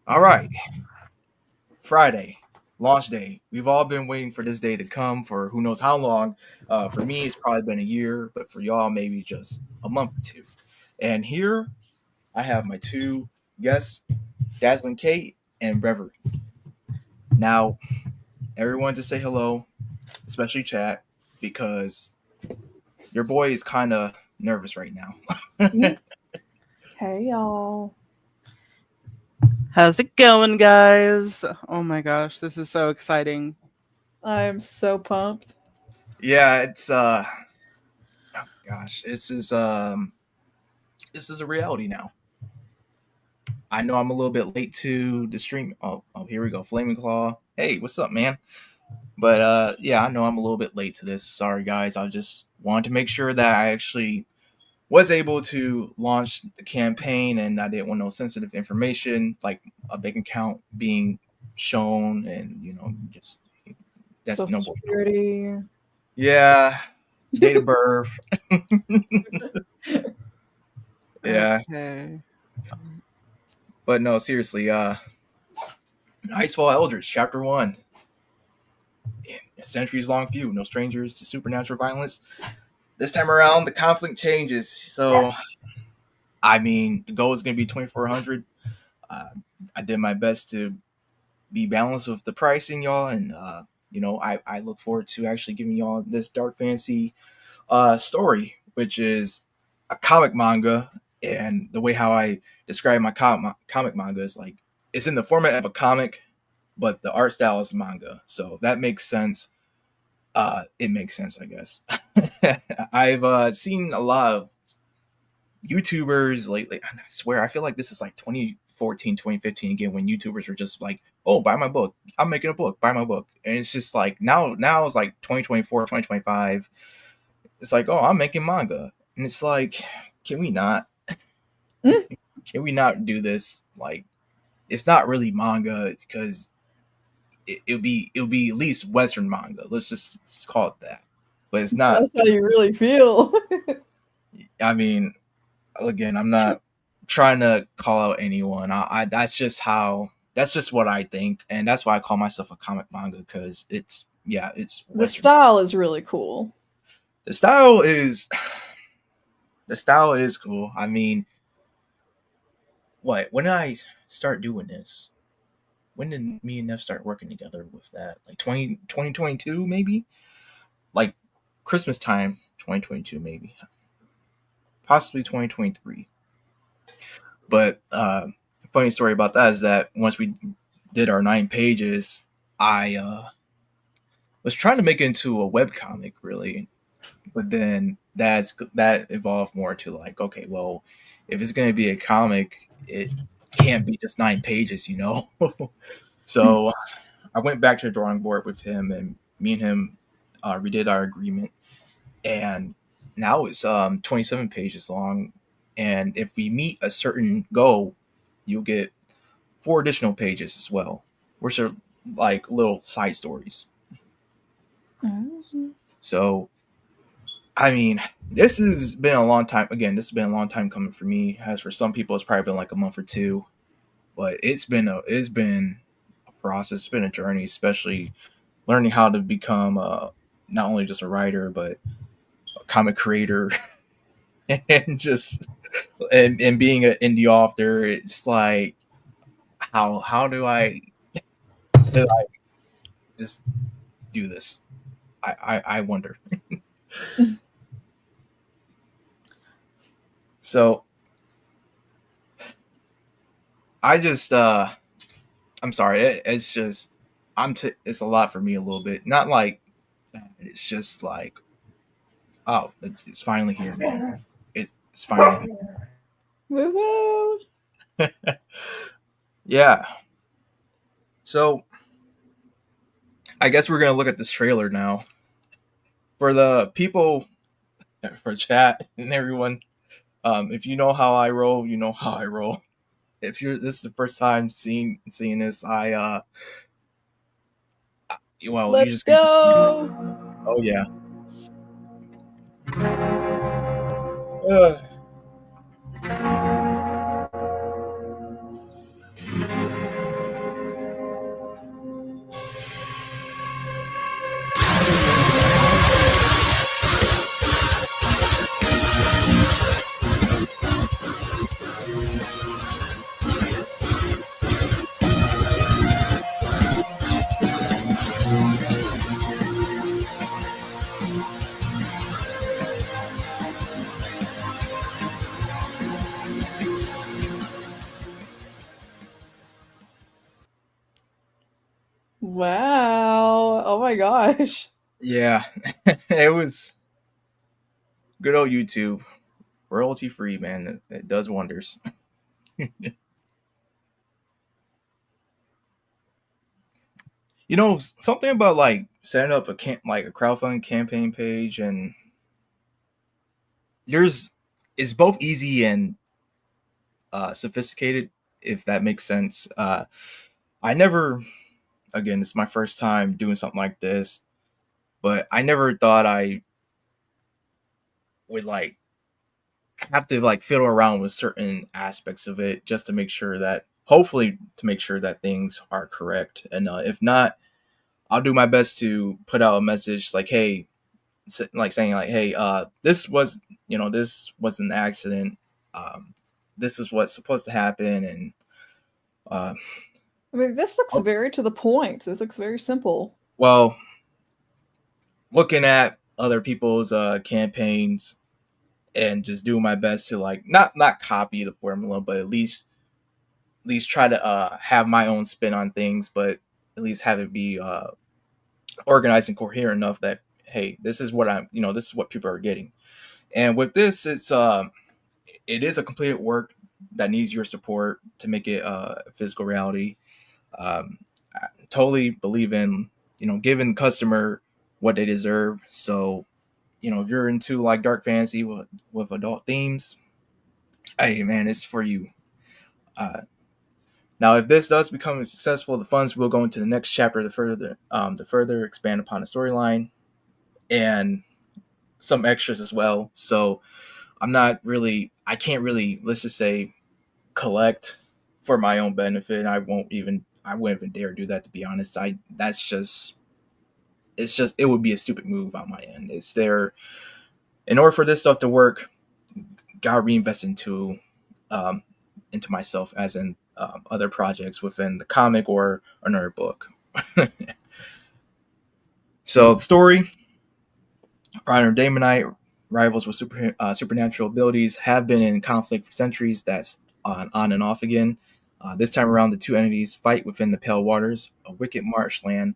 All right, Friday, launch day. We've all been waiting for this day to come for who knows how long. For me, it's probably been a year, but for y'all, maybe just a month or two. And here I have my two guests, Dazzling Kate and Reverie. Now, everyone just say hello, especially chat, because your boy is kind of nervous right now. Hey y'all. How's it going, guys? Oh my gosh, this is so exciting. I am so pumped. Yeah, it's oh gosh, this is a reality now. I know I'm a little bit late to the stream. Oh, here we go. Flaming Claw. Hey, what's up, man? But yeah, I know I'm a little bit late to this. Sorry, guys. I just wanted to make sure that I actually was able to launch the campaign, and I didn't want no sensitive information like a bank account being shown, and just that's Social no. Security. Yeah, date of birth. Yeah, Okay. but no, seriously. Icefall Eldritch, Chapter 1. A centuries long feud, no strangers to supernatural violence. This time around, the conflict changes. So, I mean, the goal is going to be 2,400. Uh, I did my best to be balanced with the pricing, y'all, and I look forward to actually giving y'all this dark fantasy story, which is a comic manga. And the way how I describe my comic manga is like it's in the format of a comic, but the art style is manga. So if that makes sense, it makes sense, I guess. I've seen a lot of YouTubers lately. I swear, I feel like this is like 2014, 2015 again, when YouTubers were just like, "Oh, buy my book. I'm making a book. Buy my book." And it's just like now it's like 2024, 2025. It's like, "Oh, I'm making manga," and it's like, can we not? Mm. Can we not do this? Like, it's not really manga because it'll be at least Western manga. Let's just call it that. But it's not. That's how you really feel. I mean, again, I'm not trying to call out anyone. I that's just what I think, and that's why I call myself a comic manga because it's The Western. style is really cool. The style is the style is cool. I mean, when did I start doing this? When did me and Neff start working together with that? Like 2022 maybe? Like Christmas time 2022 maybe. Possibly 2023. But funny story about that is that once we did our 9 pages, I was trying to make it into a web comic, really, but then that evolved more to like, okay, well, if it's going to be a comic, it can't be just 9 pages. So I went back to the drawing board with him, and me and him redid our agreement, and now it's 27 pages long. And if we meet a certain goal, you'll get 4 additional pages as well, which are like little side stories. Mm-hmm. So, I mean, this has been a long time. Again, this has been a long time coming for me. As for some people, it's probably been like a month or two, but it's been a process. It's been a journey, especially learning how to become not only just a writer but a comic creator, and just and being an indie author. It's like how do I just do this? I wonder. So I just I'm sorry. It's just it's a lot for me a little bit. Not like that. It's just like, oh, it's finally here, man. It's finally Woo woo. here. Yeah. So I guess we're gonna look at this trailer now. For the people, for chat and everyone, if you know how I roll, you know how I roll. If you're this is the first time seeing this, well, you're Let's just gonna be. go. Oh yeah. Uh, Wow. Oh my gosh. Yeah, it was good old YouTube, royalty free, man. It does wonders. You know, something about like setting up like a crowdfunding campaign page, and yours is both easy and sophisticated, if that makes sense. I never, again, it's my first time doing something like this, but I never thought I would like have to like fiddle around with certain aspects of it just to make sure that, hopefully, to make sure that things are correct. And if not, I'll do my best to put out a message like, hey, like saying like, hey, this was, this was an accident. This is what's supposed to happen, and uh, I mean, this looks very to the point. This looks very simple. well, looking at other people's campaigns and just doing my best to like not copy the formula, but at least try to have my own spin on things, but at least have it be organized and coherent enough that, hey, this is what this is what people are getting. And with this, it is a completed work that needs your support to make it a physical reality. I totally believe in, giving the customer what they deserve. So, if you're into like dark fantasy with adult themes, hey man, it's for you. Now, if this does become successful, the funds will go into the next chapter to further expand upon the storyline and some extras as well. So I can't really, let's just say, collect for my own benefit. I wouldn't even dare do that, to be honest. It would be a stupid move on my end. It's there, in order for this stuff to work, gotta reinvest into myself, as in other projects within the comic or another book. So the story: Prior Daemonite rivals with supernatural abilities have been in conflict for centuries. That's on and off again. This time around, the two entities fight within the Pale Waters, a wicked marshland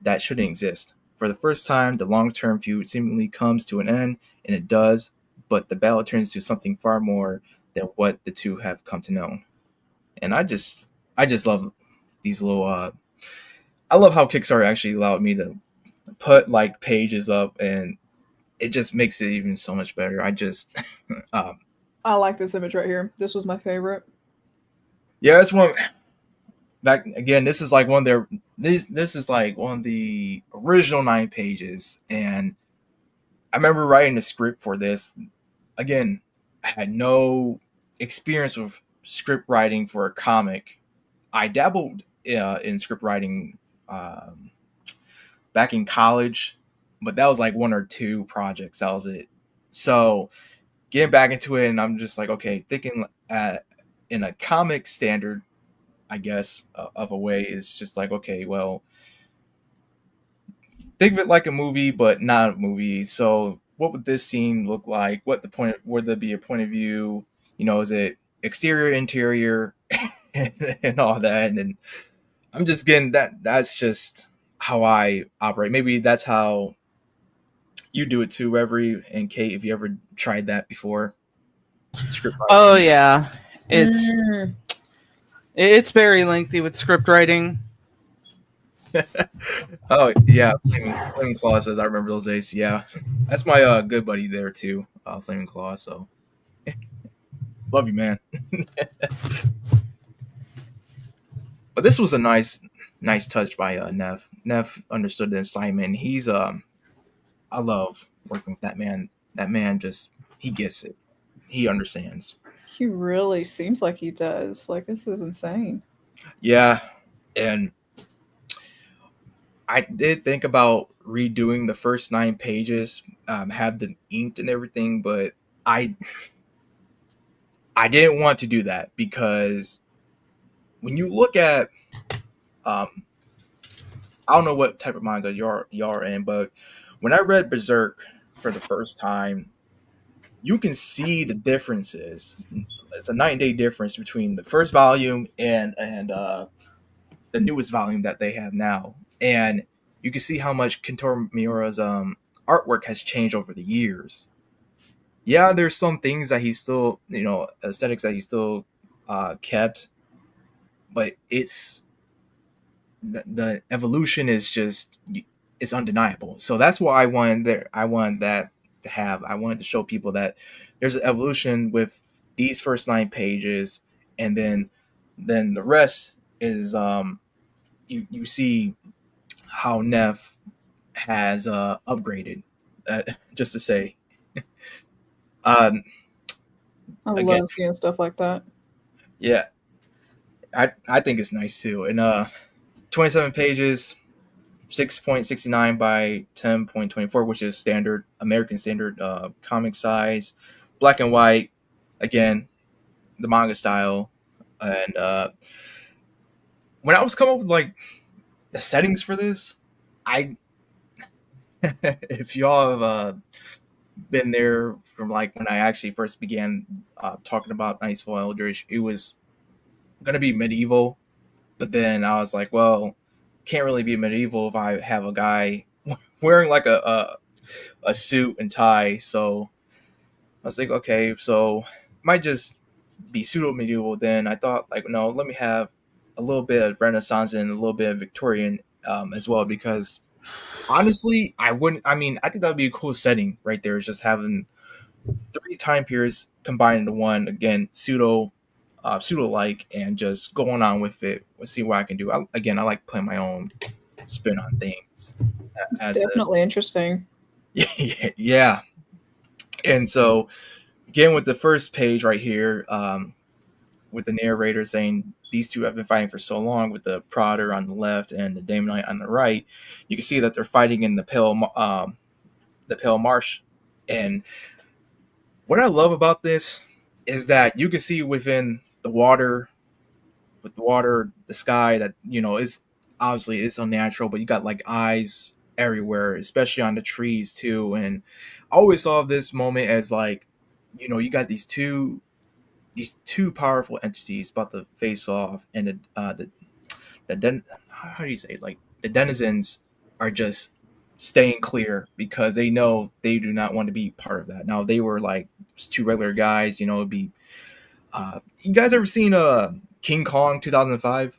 that shouldn't exist. For the first time, the long-term feud seemingly comes to an end, and it does, but the battle turns to something far more than what the two have come to know. And I just love these little. I love how Kickstarter actually allowed me to put like pages up, and it just makes it even so much better. I just, I like this image right here. This was my favorite. yeah, it's one. Back again, this is like one of their. This is like one of the original 9 pages, and I remember writing the script for this. Again, I had no experience with script writing for a comic. I dabbled in script writing back in college, but that was like 1 or 2 projects. That was it. So getting back into it, and I'm just like, okay, thinking in a comic standard, I guess, of a way, is just like, okay, well, think of it like a movie, but not a movie. So what would this scene look like? Would there be a point of view? Is it exterior, interior, and all that? And I'm just getting that. That's just how I operate. Maybe that's how you do it too, Reverie and Kate. If you ever tried that before, script writing. Oh yeah, it's very lengthy with script writing. Oh yeah, Flaming Claw says I remember those days. Yeah, that's my good buddy there too, Flaming Claw. So love you, man. But this was a nice touch by Neff. Neff understood the assignment. He's I love working with that man. That man he gets it. He understands. He really seems like he does. Like, this is insane. Yeah, and I did think about redoing the first 9 pages, have them inked and everything, but I didn't want to do that, because when you look at, I don't know what type of manga y'all are in, but when I read Berserk for the first time, you can see the differences. It's a 9-day difference between the first volume and the newest volume that they have now. and you can see how much Kentaro Miura's artwork has changed over the years. Yeah, there's some things that he's still, aesthetics that he still kept, but the evolution is just, it's undeniable. So that's why I wanted that to have. I wanted to show people that there's an evolution with these first 9 pages, and then the rest is you see how Neff has upgraded. Just to say, um, I again, love seeing stuff like that. yeah, I think it's nice too. And 27 pages, 6.69 by 10.24, which is standard American standard comic size, black and white. Again, the manga style. And when I was coming up with like the settings for this, I if y'all have been there from like when I actually first began talking about Niceful Eldritch, it was gonna be medieval, but then I was like, well, can't really be medieval if I have a guy wearing like a suit and tie. So I was like, okay, so might just be pseudo medieval. Then I thought, like, no, let me have a little bit of Renaissance and a little bit of Victorian as well, because honestly, I wouldn't. I mean, I think that would be a cool setting right there. Is just having 3 time periods combined into one. Again, pseudo like, and just going on with it. Let's see what I can do. I like putting my own spin on things. It's As definitely interesting. yeah. And so, again, with the first page right here, with the narrator saying these two have been fighting for so long, with the Prodder on the left and the Daemonite on the right, you can see that they're fighting in the Pale Marsh. And what I love about this is that you can see within the water, the sky, that is obviously it's unnatural, but you got like eyes everywhere, especially on the trees too. And I always saw this moment as like, you got these two powerful entities about to face off, and how do you say it? Like the denizens are just staying clear because they know they do not want to be part of that. Now they were like just 2 regular guys, it'd be you guys ever seen King Kong 2005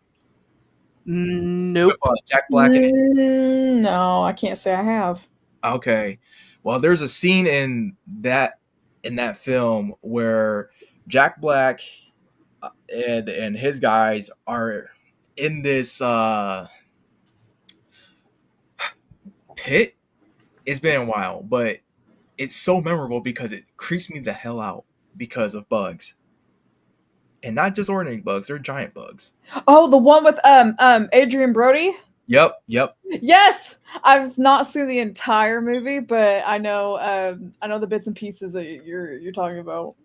Nope. with Jack Black in it? No, I can't say I have. Okay, well, there's a scene in that film where Jack Black and his guys are in this pit. It's been a while, but it's so memorable because it creeps me the hell out because of bugs. And not just ordinary bugs, they're giant bugs. Oh, the one with Adrian Brody? Yep. Yes, I've not seen the entire movie, but I know the bits and pieces that you're talking about.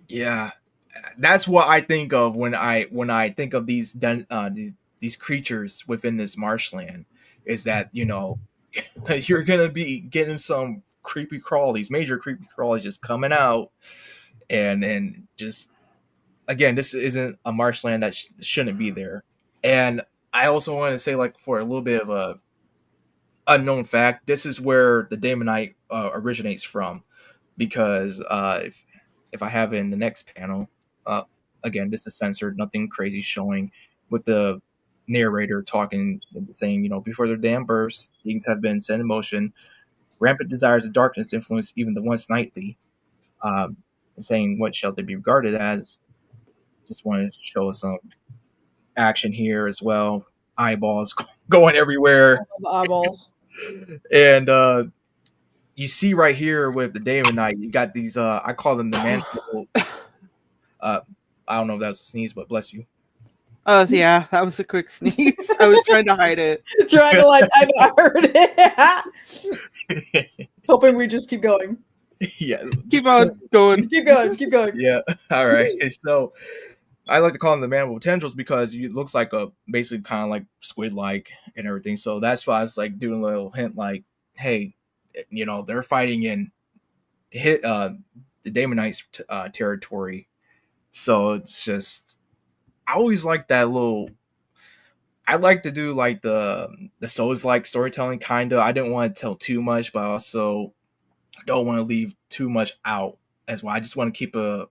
Yeah. That's what I think of when I think of these creatures within this marshland, is that you're gonna be getting some creepy crawlies, major creepy crawlies just coming out, and just, again, this isn't a marshland that shouldn't be there. And I also want to say, like, for a little bit of a unknown fact, this is where the Daemonite originates from, because if I have it in the next panel, uh, again, this is censored, nothing crazy showing, with the narrator talking, saying, before their damn births, things have been set in motion. Rampant desires of darkness influence even the once nightly. Saying what shall they be regarded as? Just want to show some action here as well. Eyeballs going everywhere, The eyeballs. and you see right here with the Daemonite, you got these. I call them the mandible. I don't know if that was a sneeze, but bless you. Oh yeah, that was a quick sneeze. I was trying to hide it. Trying to I heard it. Hoping we just keep going. Yeah, Keep on going. Keep going. Yeah, all right. So I like to call them the mandible tendrils because it looks like basically kind of like squid-like and everything. So that's why I was like doing a little hint, like, hey, they're fighting in the Daemonites territory. So it's just, I always like that little. I like to do like the Souls like storytelling kind of. I didn't want to tell too much, but I also don't want to leave too much out as well. I just want to keep the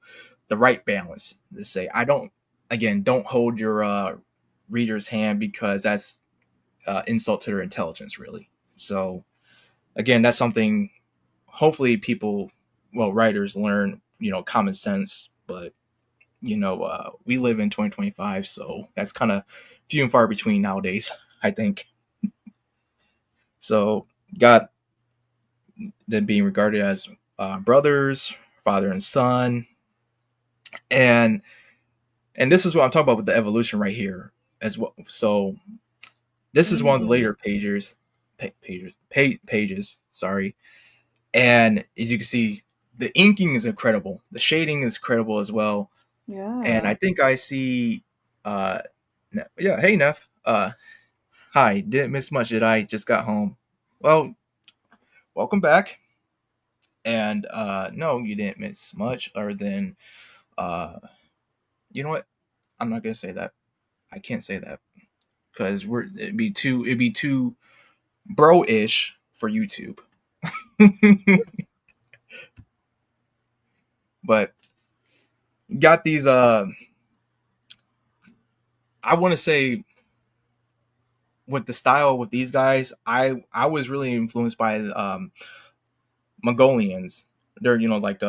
right balance. To say I don't hold your reader's hand, because that's insult to their intelligence, really. So again, that's something hopefully people, well, writers learn, common sense. But we live in 2025, so that's kind of few and far between nowadays, I think. So got them being regarded as brothers, father and son, and this is what I'm talking about with the evolution right here as well. So this is one of the later pages. Sorry, and as you can see, the inking is incredible. The shading is incredible as well. Yeah. And I think I see, yeah, hey Neff, hi, didn't miss much, did I? Just got home. Well, welcome back. And no, you didn't miss much, other than, you know what? I'm not gonna say that. I can't say that because it'd be too bro-ish for YouTube. But got these I want to say, with the style with these guys, I was really influenced by Mongolians. They're like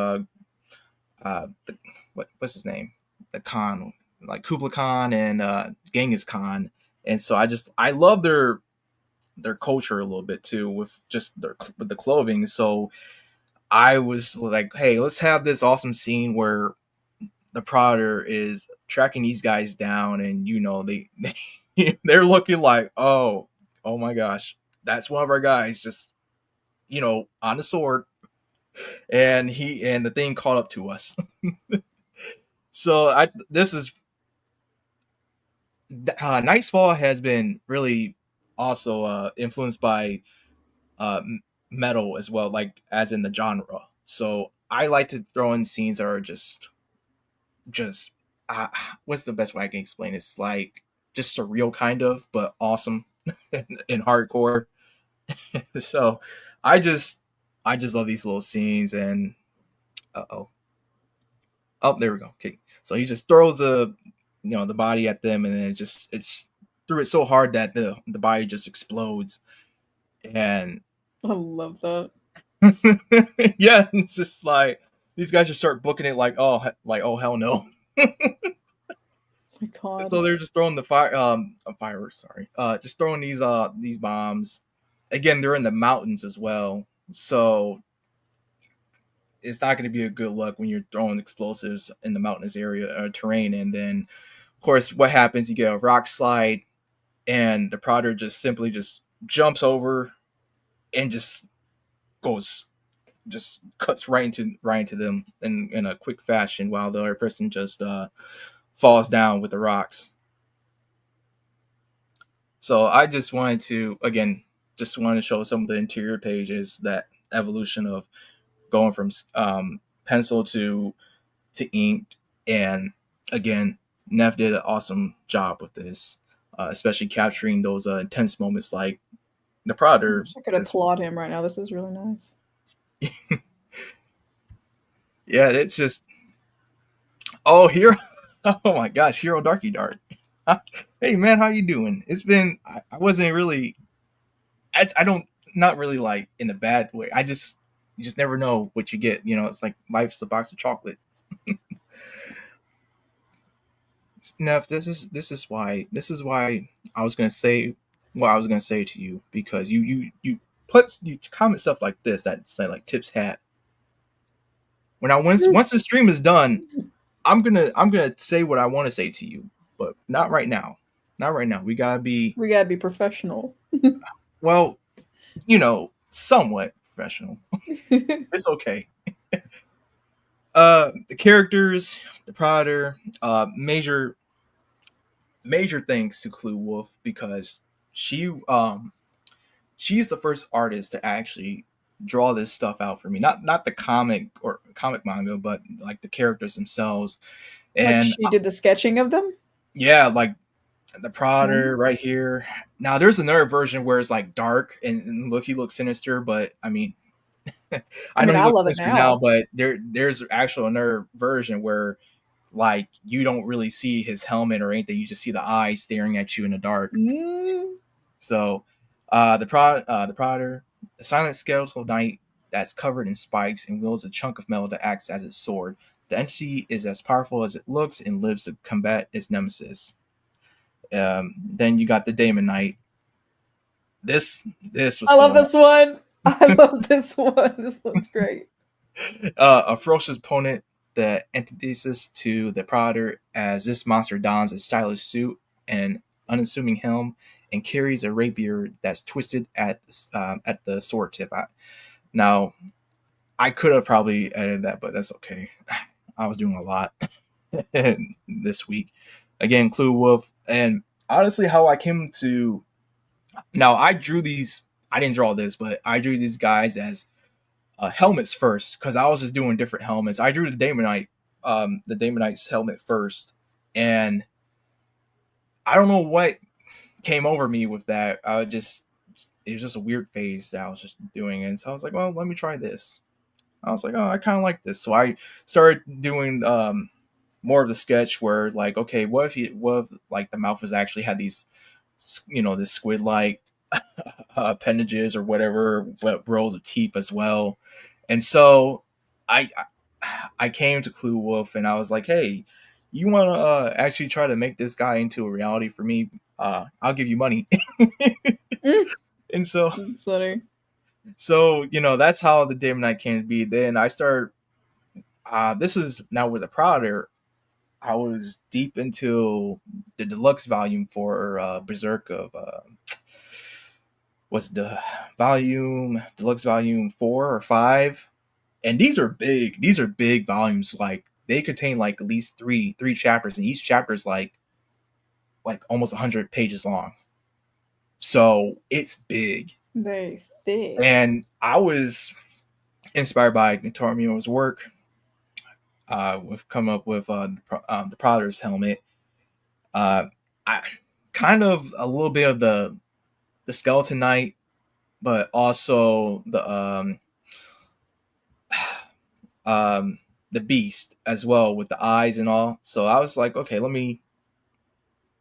what's his name, the Khan, like Kublai Khan and Genghis Khan. And so I love their culture a little bit too, with just with the clothing. So I was like, hey, let's have this awesome scene where the Prodder is tracking these guys down, and they're looking like, oh my gosh, that's one of our guys, just on the sword, and the thing caught up to us. So this is Night's Fall has been really also influenced by metal as well, like as in the genre. So I like to throw in scenes that are just what's the best way I can explain it? It's like just surreal kind of, but awesome in hardcore. So I just love these little scenes. And oh, there we go. Okay, so he just throws the body at them, and then it's threw it so hard that the body just explodes. And I love that. yeah, it's just like these guys just start booking it like oh hell no. My God. So they're just throwing the fireworks. Sorry, just throwing these bombs. Again, they're in the mountains as well, so it's not going to be a good look when you're throwing explosives in the mountainous area terrain. And then, of course, what happens? You get a rock slide, and the Prodder just simply just jumps over and just cuts right into them in a quick fashion, while the other person just falls down with the rocks. So I just wanted to show some of the interior pages, that evolution of going from pencil to ink. And again, Neff did an awesome job with this, especially capturing those intense moments like the Prodder. I could applaud him right now. This is really nice. Yeah, it's just oh my gosh, Hero Darky Dart. Hey man, how you doing? It's been I wasn't really I don't not really like in a bad way. You just never know what you get. It's like life's a box of chocolate. Neff, this is why I was gonna say what I was gonna say to you, because you comment stuff like this that say like Tip's hat. Once the stream is done, I'm gonna say what I want to say to you, but not right now. Not right now. We gotta be professional. Well, somewhat professional. It's okay. The characters, the Prodder, major thanks to Clue Wolf, because she's the first artist to actually draw this stuff out for me. Not the comic or comic manga, but like the characters themselves. And like she did the sketching of them? Yeah, like the Prodder right here. Now there's another version where it's like dark and look, he looks sinister, but I mean, I know he I looks love it sinister now, now. but there's actual another version where like you don't really see his helmet or anything. You just see the eyes staring at you in the dark. So the Prodder, a silent skeletal knight that's covered in spikes and wields a chunk of metal that acts as its sword. The entity is as powerful as it looks and lives to combat its nemesis. Then you got the Daemon Knight. This was I so love this one. I love this one. This one's great. a ferocious opponent, the antithesis to the Prodder, as this monster dons a stylish suit and unassuming helm and carries a rapier that's twisted at the sword tip. Now, I could have probably edited that, but that's okay. I was doing a lot this week. Again, Clue Wolf, and honestly, how I came to now, I drew these. I didn't draw this, but I drew these guys as helmets first because I was just doing different helmets. I drew the Daemon Knight's helmet first, and I don't know what came over me with that. It was just a weird phase that I was just doing, and so I was like, well, let me try this. I was like, oh, I kind of like this, so I started doing more of the sketch where like, okay, what if like the mouth has actually had these, this squid like appendages or whatever, rows of teeth as well. And so I I came to Clue Wolf and I was like, hey, you want to actually try to make this guy into a reality for me? I'll give you money. And so That's funny. that's how the Daemon Knight came to be. Then I started. This is now with the Prodder. I was deep into the deluxe volume for Berserk of what's the deluxe volume 4 or 5, and these are big volumes. Like they contain like at least three chapters, and each chapter is like almost 100 pages long, so it's big. They thick. And I was inspired by Tormio's work. We've come up with the Prodder's helmet. I kind of a little bit of the Skeleton Knight, but also the Beast as well with the eyes and all. So I was like, okay, let me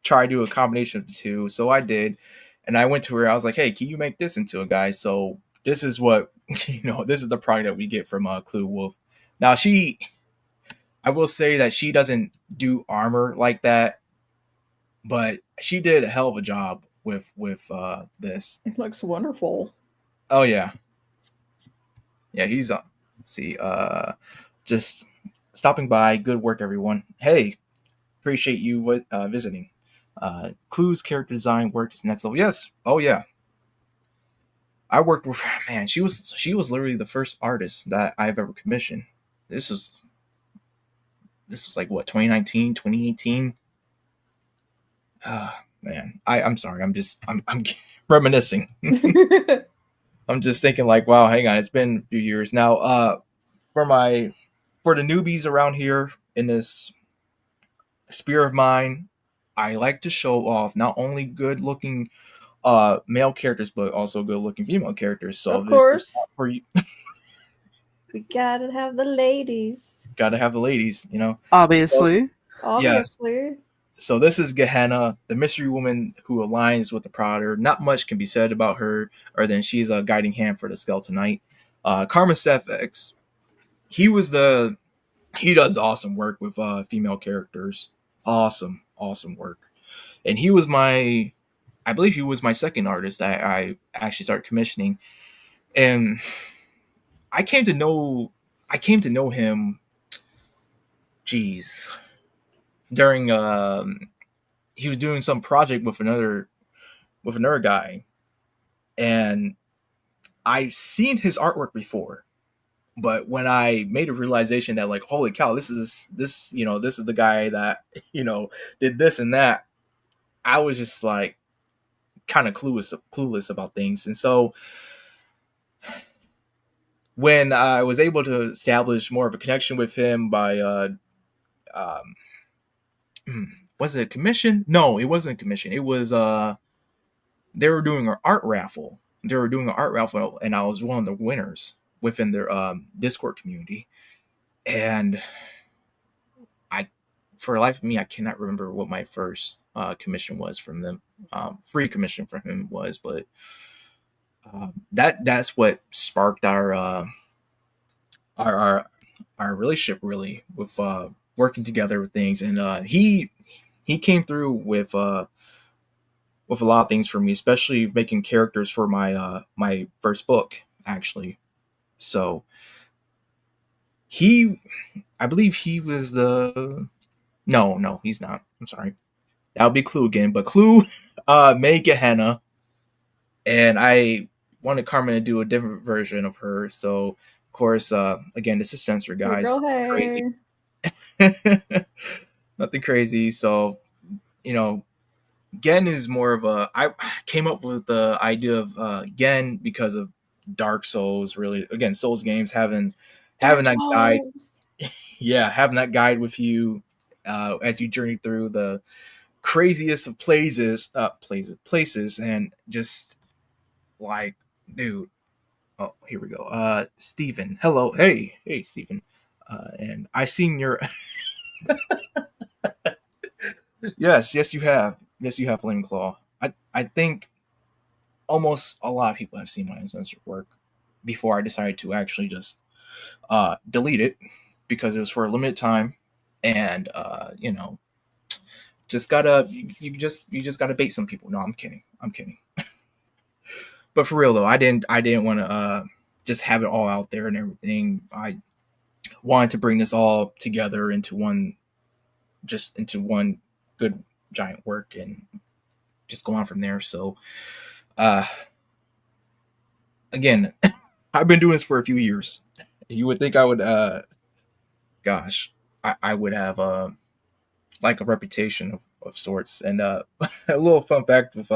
try to do a combination of the two. So I did, and I went to her. I was like, hey, can you make this into a guy? So this is what this is the product that we get from Clue Wolf. Now I will say that she doesn't do armor like that, but she did a hell of a job with this. It looks wonderful. Oh yeah, he's just stopping by. Good work, everyone. Hey, appreciate you visiting. Clue's character design work is next level. Yes. Oh yeah. I worked with man. She was literally the first artist that I've ever commissioned. This is like what 2019, 2018. Man, I'm sorry. I'm reminiscing. I'm just thinking like, wow, hang on, it's been a few years now. For the newbies around here in this sphere of mine, I like to show off not only good looking male characters, but also good looking female characters. So of course, for you, we gotta have the ladies. Gotta have the ladies, Obviously. Obviously. Yes. So this is Gehenna, the mystery woman who aligns with the Prodder. Not much can be said about her, other than she's a guiding hand for the Skeleton Knight. Karma Sefex, he does awesome work with female characters. Awesome work. And I believe he was my second artist that I actually started commissioning. And I came to know him, during he was doing some project with another guy, and I've seen his artwork before, but when I made a realization that like, holy cow, this is the guy that did this and that, I was just like kind of clueless about things. And so when I was able to establish more of a connection with him by was it a commission? No, it wasn't a commission. It was they were doing an art raffle. They were doing an art raffle, and I was one of the winners within their Discord community. And I, for the life of me, I cannot remember what my first commission was from them. Free commission from him was, but that's what sparked our relationship really with working together with things. And he came through with a lot of things for me, especially making characters for my my first book actually. So I believe he was the no, he's not. I'm sorry. That would be Clue again, but Clue made Gehenna, and I wanted Carmen to do a different version of her. So of course, again, this is censored, guys. Girl, hey. Crazy. Nothing crazy. So, Gen is more of I came up with the idea of Gen because of Dark Souls. Really, again, Souls games having that guide, having that guide with you as you journey through the craziest of places, and just like, dude. Oh, here we go. Steven. Hello. Hey, Steven. And I seen your Yes, you have. Yes, you have, Flame Claw. I think almost a lot of people have seen my uncensored work before I decided to actually just delete it because it was for a limited time, and just gotta you just gotta bait some people. No, I'm kidding. But for real though, I didn't want to just have it all out there and everything. I wanted to bring this all together into one good giant work and just go on from there. So again, I've been doing this for a few years. You would think I would I would have like a reputation of sorts. And a little fun fact with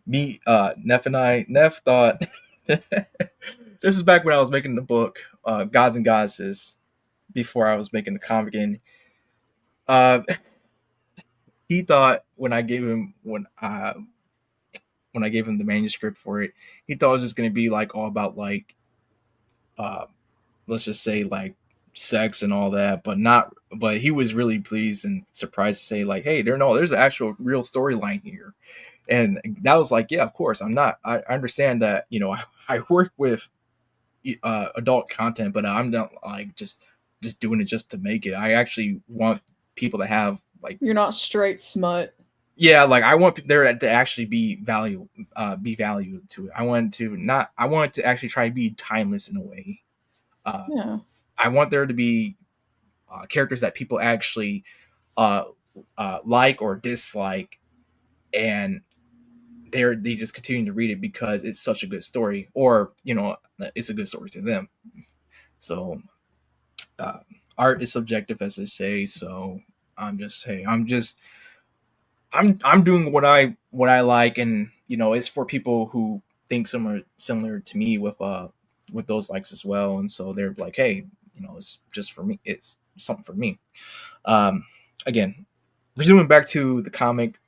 me, Neff and I. Neff thought this is back when I was making the book Gods and Goddesses, before I was making the comic. And he thought when I gave him the manuscript for it, he thought it was just going to be like all about like let's just say like sex and all that, but he was really pleased and surprised to say like, hey, there's an actual real storyline here. And that was like, yeah, of course. I understand that, I work with adult content, but I'm not like just doing it just to make it. I actually want people to have like, you're not straight smut. Yeah, like I want there to actually be value to it. I want it to actually try to be timeless in a way. Yeah. I want there to be characters that people actually like or dislike, and they just continue to read it because it's such a good story, or it's a good story to them. So art is subjective, as they say. So I'm doing what I like, and it's for people who think similar to me with those likes as well. And so they're like, hey, it's just for me. It's something for me. Again, resuming back to the comic,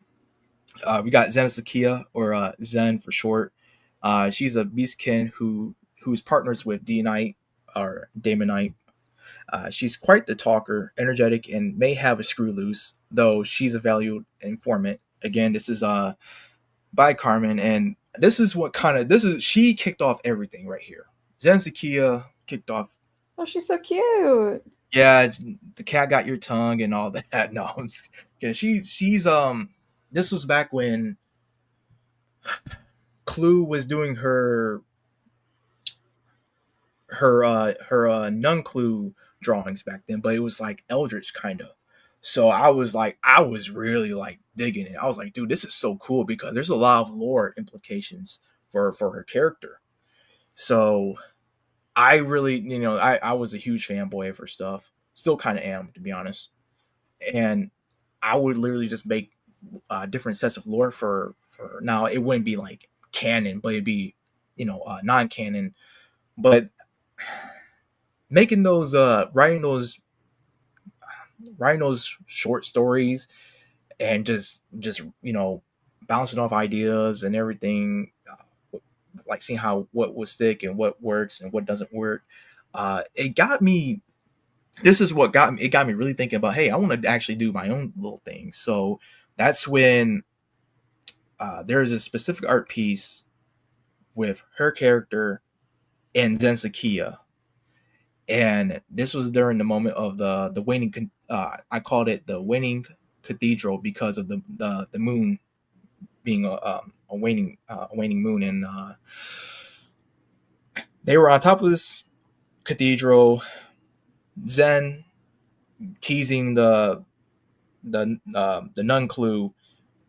we got Zenitsukiya, or Zen for short. She's a beastkin who's partners with D-Knight, or Damonite. She's quite the talker, energetic, and may have a screw loose, though she's a valued informant. Again, this is by Carmen, and she kicked off everything right here. Zenitsukiya kicked off. Oh, she's so cute. Yeah, the cat got your tongue and all that. No, I'm just kidding. She's this was back when Clue was doing her non-Clue drawings back then, but it was like Eldritch kind of. So I was really like digging it. I was like, dude, this is so cool because there's a lot of lore implications for her character. So I really, I was a huge fanboy of her stuff. Still kind of am, to be honest. And I would literally just make different sets of lore for now. It wouldn't be like canon, but it'd be, non-canon. But making those, writing those writing those short stories and just bouncing off ideas and everything, like seeing how what will stick and what works and what doesn't work. It got me. This is what got me. It got me really thinking about, hey, I want to actually do my own little thing. So that's when there's a specific art piece with her character and Zensakia. And this was during the moment of the waning. I called it the waning cathedral because of the moon being a waning moon, and they were on top of this cathedral. Zen teasing the nun clue,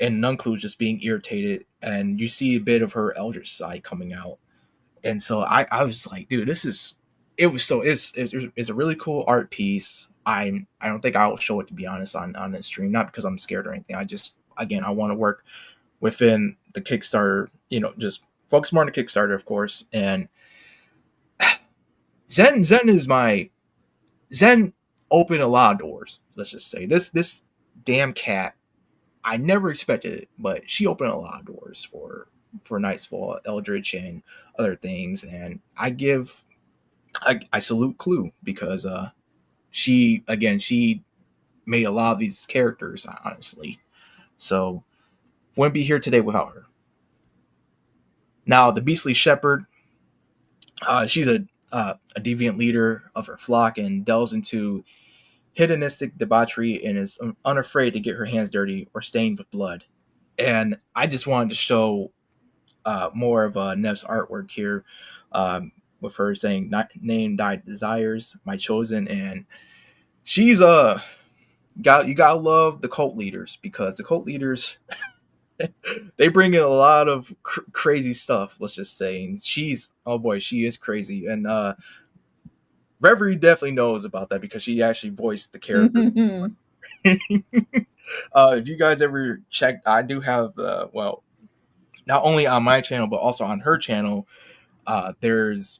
and nun clue just being irritated, and you see a bit of her Eldritch side coming out. And so I was like, dude, it's a really cool art piece. I don't think I'll show it, to be honest, on this stream, not because I'm scared or anything. I just, again, I want to work within the Kickstarter, just focus more on the Kickstarter, of course. And Zen opened a lot of doors. Let's just say this damn cat, I never expected it, but she opened a lot of doors for Nightfall, Eldritch, and other things. And I salute Clue, because she made a lot of these characters, honestly. So wouldn't be here today without her. Now, the Beastly Shepherd, she's a deviant leader of her flock and delves into hedonistic debauchery and is unafraid to get her hands dirty or stained with blood. And I just wanted to show more of Nev's artwork here, with her saying, "Name thy desires, my chosen." And she's you gotta love the cult leaders, because the cult leaders they bring in a lot of crazy stuff. Let's just say, and she is crazy, and Reverie definitely knows about that because she actually voiced the character. If you guys ever checked, I do have not only on my channel but also on her channel. There's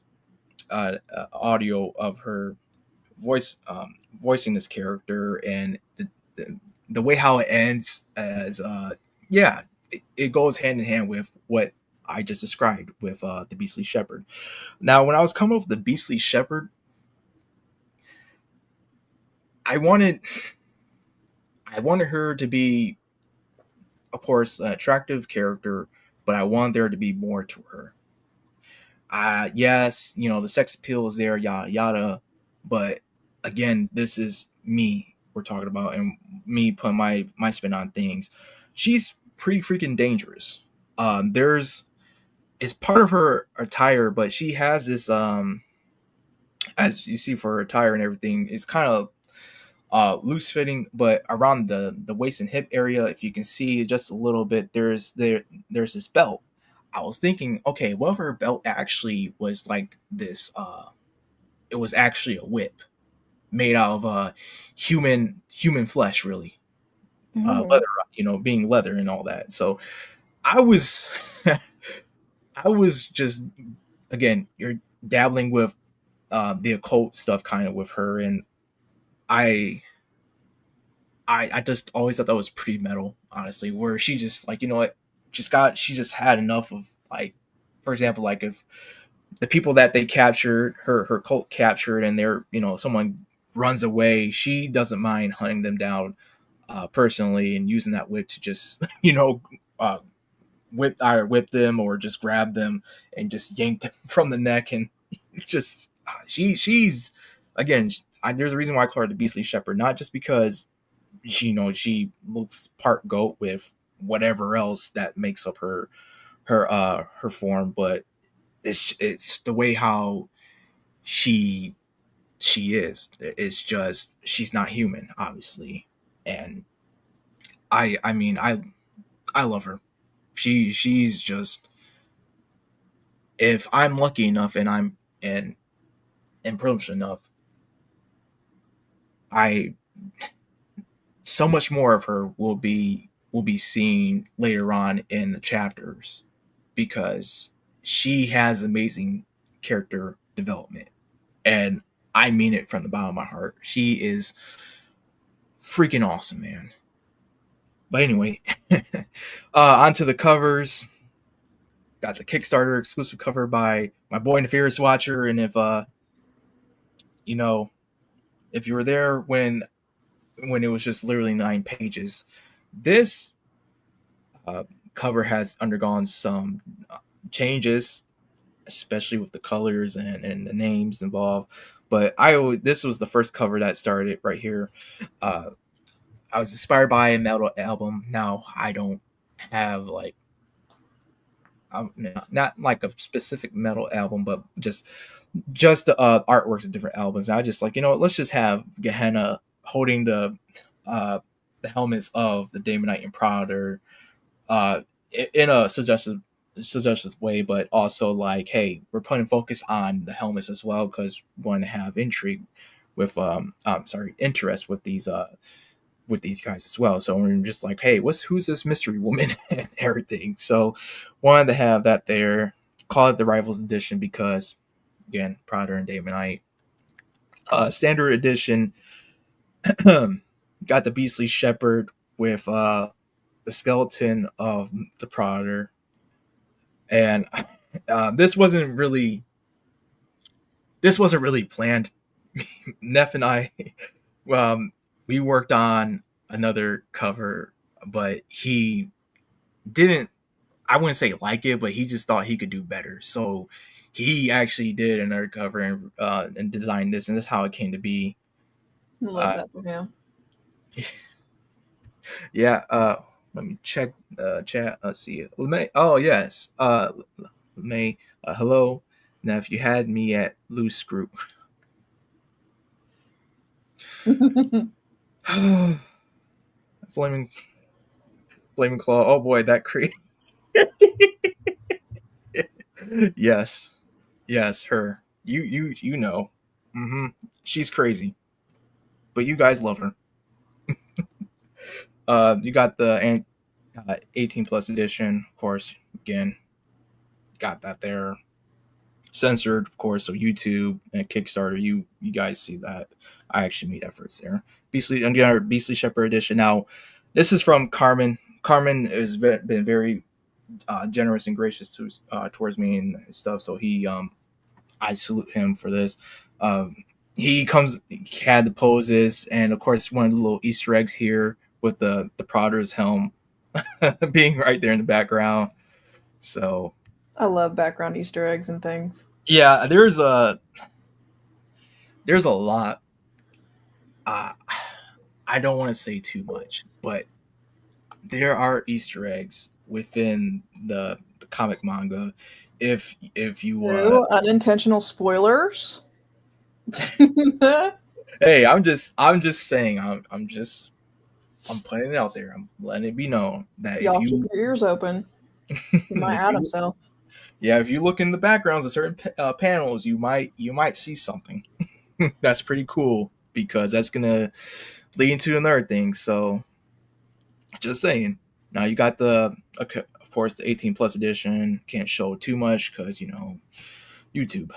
audio of her voicing this character, and the way how it ends, as it goes hand in hand with what I just described with the Beastly Shepherd. Now, when I was coming up with the Beastly Shepherd, I wanted her to be, of course, an attractive character, but I wanted there to be more to her. Yes, the sex appeal is there, yada yada, but again, this is me we're talking about, and me putting my spin on things. She's pretty freaking dangerous. It's part of her attire, but she has this as you see for her attire and everything, it's kind of loose fitting, but around the waist and hip area, if you can see just a little bit, there's this belt. I was thinking, okay, what if her belt actually was like this? It was actually a whip made out of human flesh, really. Leather, being leather and all that. So I was I was just, again, you're dabbling with the occult stuff kind of with her, and I just always thought that was pretty metal, honestly, where she just, like, what, she just had enough of, like, for example, like, if the people that they captured, her cult captured, and they're, someone runs away, she doesn't mind hunting them down personally and using that whip to just, whip them or just grab them and just yank them from the neck. And just, she's, again, there's a reason why I call her the Beastly Shepherd, not just because she looks part goat with whatever else that makes up her form, but it's the way how she is. It's just, she's not human, obviously, and I mean, I love her. She's just, if I'm lucky enough and I'm and privileged enough, so much more of her will be seen later on in the chapters, because she has amazing character development, and I mean it from the bottom of my heart. She is freaking awesome, man. But anyway, onto the covers. Got the Kickstarter exclusive cover by my boy Nefarious Watcher, and if you know, if you were there when it was just literally 9 pages, this cover has undergone some changes, especially with the colors and the names involved. But this was the first cover that started right here. I was inspired by a metal album. Now I don't have like, not like a specific metal album, but just the artworks of different albums. And I just like, let's just have Gehenna holding the helmets of the Daemonite and Prouder in a suggestive way, but also like, hey, we're putting focus on the helmets as well because we want to have intrigue with interest with these guys as well. So we're just like, hey, who's this mystery woman and everything. So wanted to have that there. Call it the Rivals Edition because again, Prouder and Daemonite. Standard edition got the Beastly Shepherd with the skeleton of the Prouder. And this wasn't really planned. Neff and I, we worked on another cover, but he didn't, I wouldn't say like it, but he just thought he could do better. So he actually did another cover and designed this, and this is how it came to be. I love that for him. Yeah. Let me check the chat. Let's see. LeMay. Oh, yes. LeMay. Hello. Now, if you had me at loose screw. Flaming Claw. Oh, boy, that creep. Yes. Yes, her. You know. Mm-hmm. She's crazy. But you guys love her. You got the 18 plus edition, of course. Again, got that there. Censored, of course. So YouTube and Kickstarter, you guys see that. I actually made efforts there. Beastly Shepherd edition. Now, this is from Carmen. Carmen has been very generous and gracious towards me and stuff. So I salute him for this. He had the poses, and of course, one of the little Easter eggs here with the Prouder's helm being right there in the background. So I love background Easter eggs and things. Yeah, there's a lot. I don't want to say too much, but there are Easter eggs within the comic manga. If you unintentional spoilers. Hey, I'm just saying. I'm putting it out there. I'm letting it be known that Y'all if you keep your ears open, he might out himself. Yeah, if you look in the backgrounds of certain panels, you might see something. That's pretty cool because that's gonna lead into another thing. So, just saying. Now you got of course, the 18 plus edition. Can't show too much because YouTube.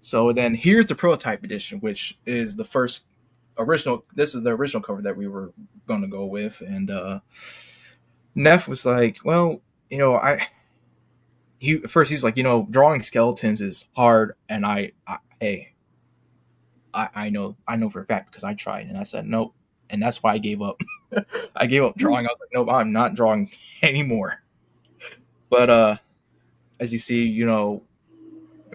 So then here's the prototype edition, which is the first original. This is the original cover that we were going to go with, and Neff was like, "Well, he's like, drawing skeletons is hard, and I know for a fact because I tried, and I said nope, and that's why I gave up. I gave up drawing. I was like, nope, I'm not drawing anymore. But as you see,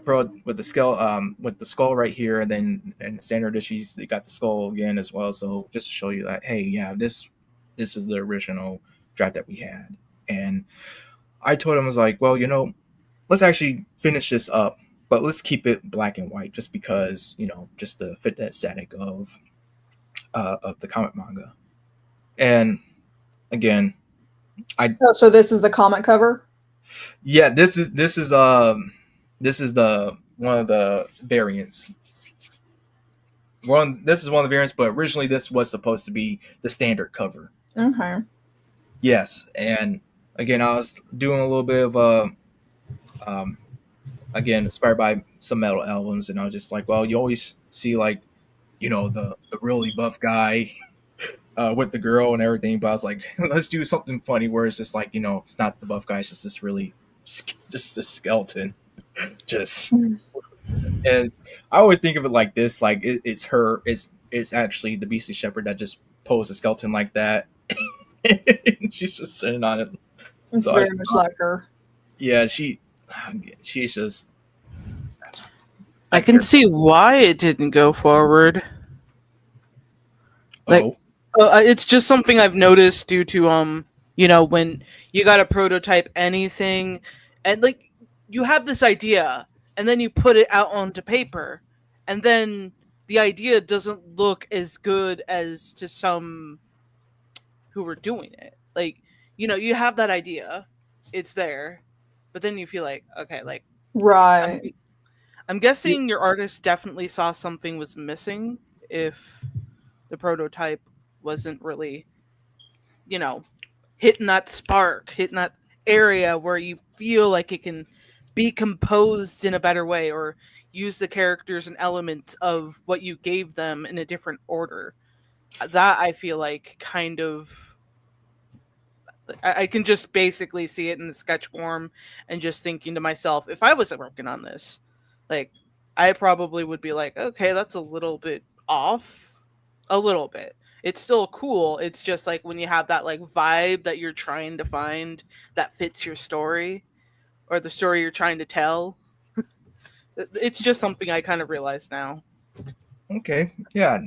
with the skull right here, and then in standard issues, they got the skull again as well. So just to show you that, hey, yeah, this is the original draft that we had, and I told him, I was like, well, let's actually finish this up, but let's keep it black and white, just because, just to fit that aesthetic of the comic manga. And again, so this is the comic cover. Yeah, this is the one of the variants. This is one of the variants, but originally this was supposed to be the standard cover. Okay. Yes, and again, I was doing a little bit of again, inspired by some metal albums, and I was just like, well, you always see like, the really buff guy with the girl and everything. But I was like, let's do something funny where it's just like, it's not the buff guy, it's just this really just a skeleton. Just and I always think of it like this, like it's her, it's actually the beastly shepherd that just posed a skeleton like that. She's just sitting on it. It's So very much like her. yeah, she's just. I can see why it didn't go forward. Like, it's just something I've noticed due to when you gotta prototype anything, and like you have this idea, and then you put it out onto paper, and then the idea doesn't look as good as to some who were doing it. Like, you have that idea, it's there, but then you feel like, okay, like, right. I'm guessing your artist definitely saw something was missing if the prototype wasn't really, hitting that spark, hitting that area where you feel like it can be composed in a better way, or use the characters and elements of what you gave them in a different order. That I feel like kind of. I can just basically see it in the sketch form and just thinking to myself, if I was working on this, like, I probably would be like, okay, that's a little bit off. A little bit. It's still cool. It's just like when you have that like vibe that you're trying to find that fits your story or the story you're trying to tell. It's just something I kind of realize now. Okay, yeah,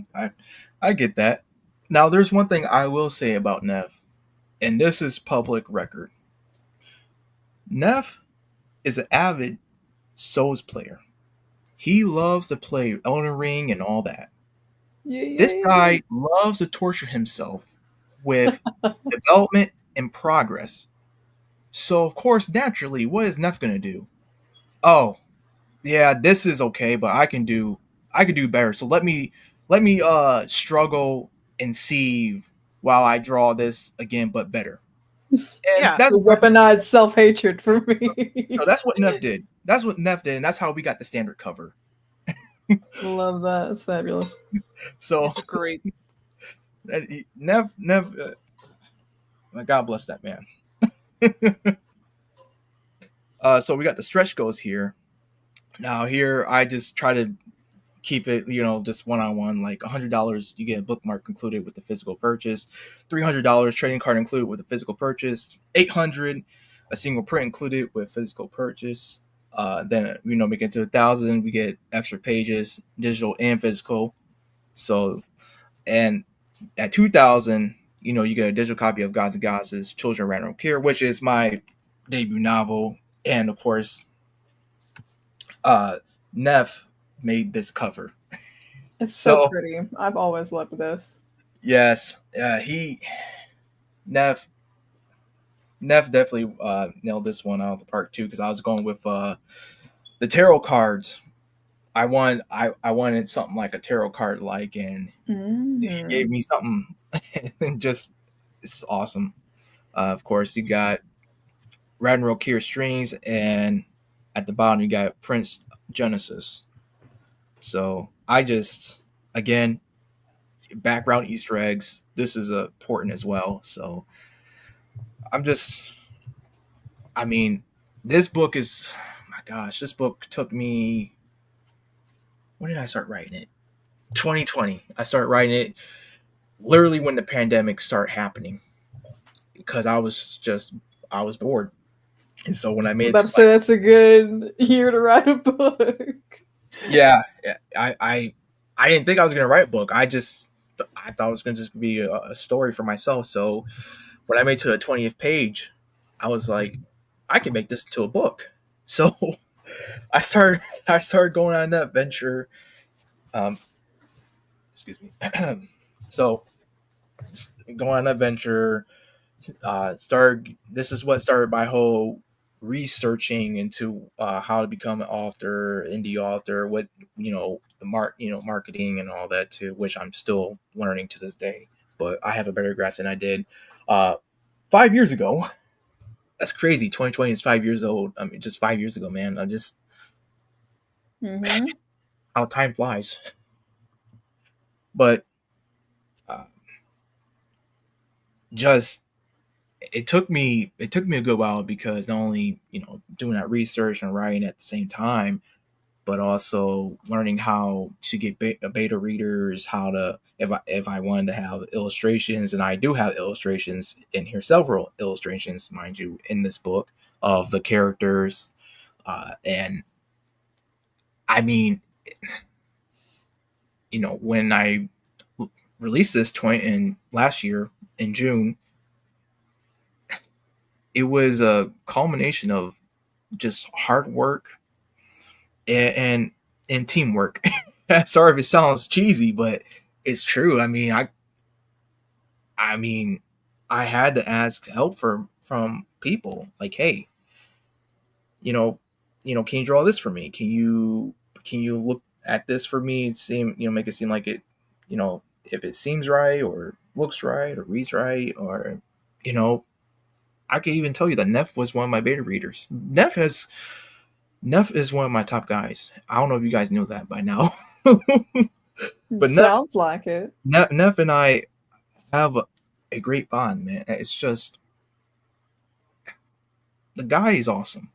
I get that. Now, there's one thing I will say about Nev, and this is public record. Nev is an avid Souls player. He loves to play Elden Ring and all that. This guy loves to torture himself with development and progress. So, of course, naturally, what is Nev gonna do? Oh, yeah, this is okay, but I could do better. So let me struggle and sieve while I draw this again, but better. And Yeah. that's Weaponized self-hatred for so, me. so that's what Nev did. That's what Nev did, and that's how we got the standard cover. Love that. It's fabulous. So It's great. Nev, God bless that man. So we got the stretch goals here. Now here I just try to keep it, just one-on-one. Like $100, you get a bookmark included with the physical purchase. $300 trading card included with the physical purchase. $800, a single print included with physical purchase. Then we get to 1,000, we get extra pages, digital and physical. So, and at 2,000, you get a digital copy of Gods and Goddesses, Children of Ragnarøkkr, which is my debut novel, and of course, Neff made this cover. It's so pretty. I've always loved this. Yes, Neff definitely nailed this one out of the park too, because I was going with the tarot cards. I wanted something like a tarot card like, and he gave me something and just it's awesome. Of course, you got Ragnarøkkr strings, and at the bottom you got Prince Genesis. So I just, again, background Easter eggs. This is important as well. So this book is, my gosh, this book took me, when did I start writing it? 2020. I started writing it literally when the pandemic started happening, because I was bored. And so when I made it to that's a good year to write a book. Yeah, I didn't think I was going to write a book. I thought it was going to just be a story for myself. So when I made to the 20th page, I was like, I can make this into a book. So I started going on that venture. Excuse me. So going on that venture, this is what started my whole researching into how to become an author, indie author, what the marketing and all that too, which I'm still learning to this day. But I have a better grasp than I did 5 years ago. That's crazy. 2020 is 5 years old. I mean, just 5 years ago, man. I just how time flies. But just it took me a good while, because not only, doing that research and writing at the same time, but also learning how to get beta readers, how to, if I wanted to have illustrations, and I do have illustrations in here, several illustrations, mind you, in this book of the characters, and I mean, when I released this in last year in June, it was a culmination of just hard work and teamwork. Sorry if it sounds cheesy, but it's true. I mean, I had to ask help from people, like, hey, you know, can you draw this for me? Can you look at this for me? Seem, make it seem like it, if it seems right or looks right or reads right, or, you know, I could even tell you that Neff was one of my beta readers. Neff is one of my top guys. I don't know if you guys know that by now. But Sounds like it. Neff and I have a great bond, man. It's just, the guy is awesome.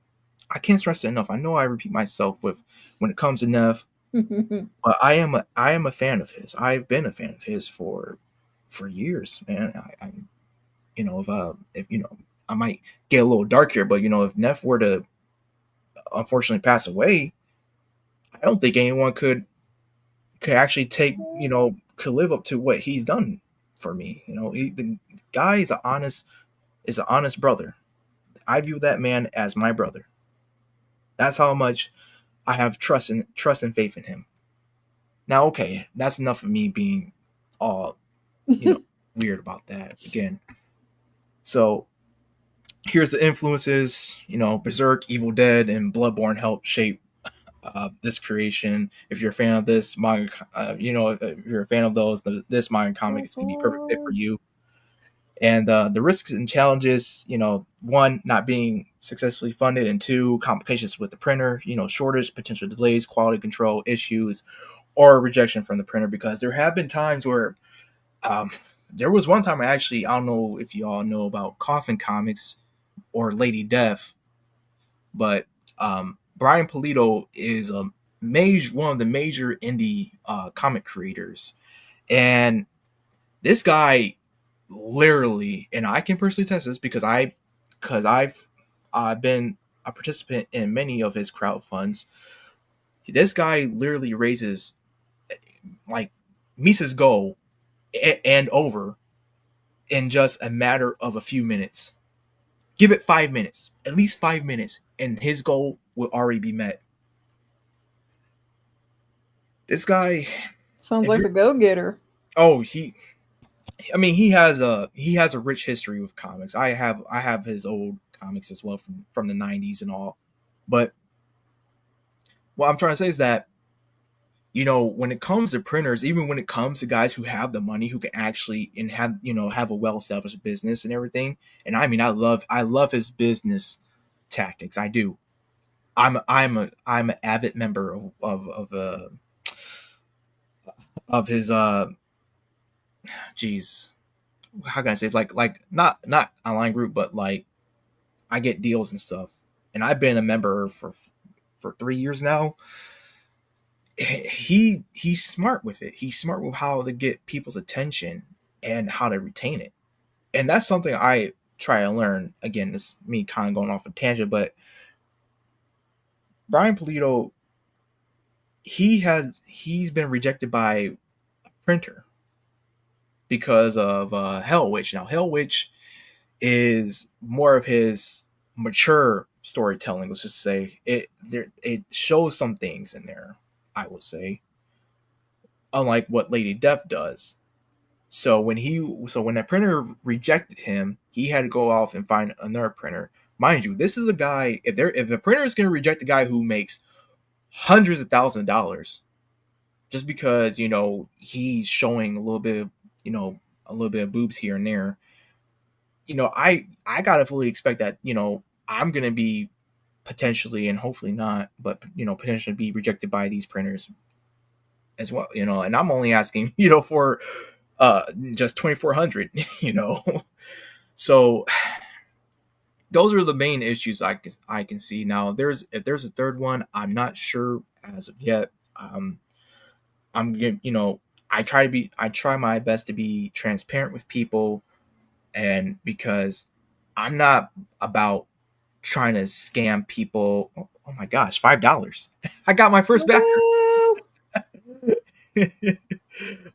I can't stress it enough. I know I repeat myself when it comes to Neff, but I am a fan of his. I've been a fan of his for years, man. I if I might get a little dark here, but if Neff were to unfortunately pass away, I don't think anyone could actually could live up to what he's done for me. The guy is an honest brother. I view that man as my brother. That's how much I have trust and faith in him. Now, okay, that's enough of me being all weird about that again. So here's the influences. Berserk, Evil Dead, and Bloodborne helped shape this creation. If you're a fan of this manga, if you're a fan of those, this manga comic is going to be a perfect fit for you. And the risks and challenges, one, not being successfully funded, and two, complications with the printer, shortage, potential delays, quality control issues, or rejection from the printer. Because there have been times where, there was one time I don't know if you all know about Coffin Comics or Lady Death, but Brian Pulido is one of the major indie comic creators, and this guy literally, and I can personally test this because I've been a participant in many of his crowdfunds. This guy literally raises like Misa's goal and over in just a matter of a few minutes. Give it 5 minutes, at least 5 minutes, and his goal will already be met. This guy sounds like a go-getter. Oh, he has a rich history with comics. I have his old comics as well from the 90s and all. But what I'm trying to say is that, when it comes to printers, even when it comes to guys who have the money, who can actually and have a well-established business and everything, and I love his business tactics. I do. I'm an avid member of his how can I say, like not online group, but like I get deals and stuff, and I've been a member for 3 years now. He's smart with it. He's smart with how to get people's attention and how to retain it, and that's something I try to learn. Again, this is me kind of going off a tangent, but Brian Pulido, he's been rejected by a printer because of Hell Witch. Now, Hell Witch is more of his mature storytelling. Let's just say it shows some things in there, I would say, unlike what Lady Death does. So when that printer rejected him, he had to go off and find another printer. Mind you, this is a guy. If a printer is going to reject a guy who makes hundreds of thousands of dollars, just because he's showing a little bit of boobs here and there, I gotta fully expect that I'm gonna be potentially, and hopefully not, but potentially be rejected by these printers as well. And I'm only asking for just 2,400. So those are the main issues I can see. Now, if there's a third one, I'm not sure as of yet. I'm gonna, I try my best to be transparent with people, and because I'm not about trying to scam people. Oh my gosh, $5! I got my first backer.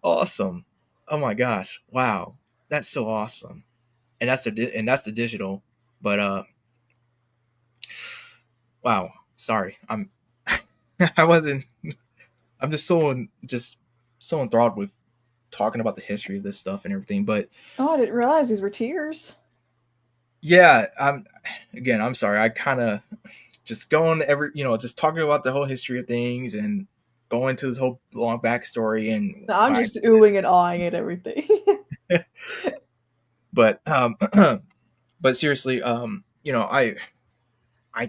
Awesome! Oh my gosh! Wow, that's so awesome. And that's the digital. But wow, sorry, I wasn't. I'm just so enthralled with talking about the history of this stuff and everything. But I didn't realize these were tiers. yeah, I'm sorry. I kind of just going just talking about the whole history of things and going into this whole long backstory. And No, I'm just oohing and awing at everything. But but seriously, I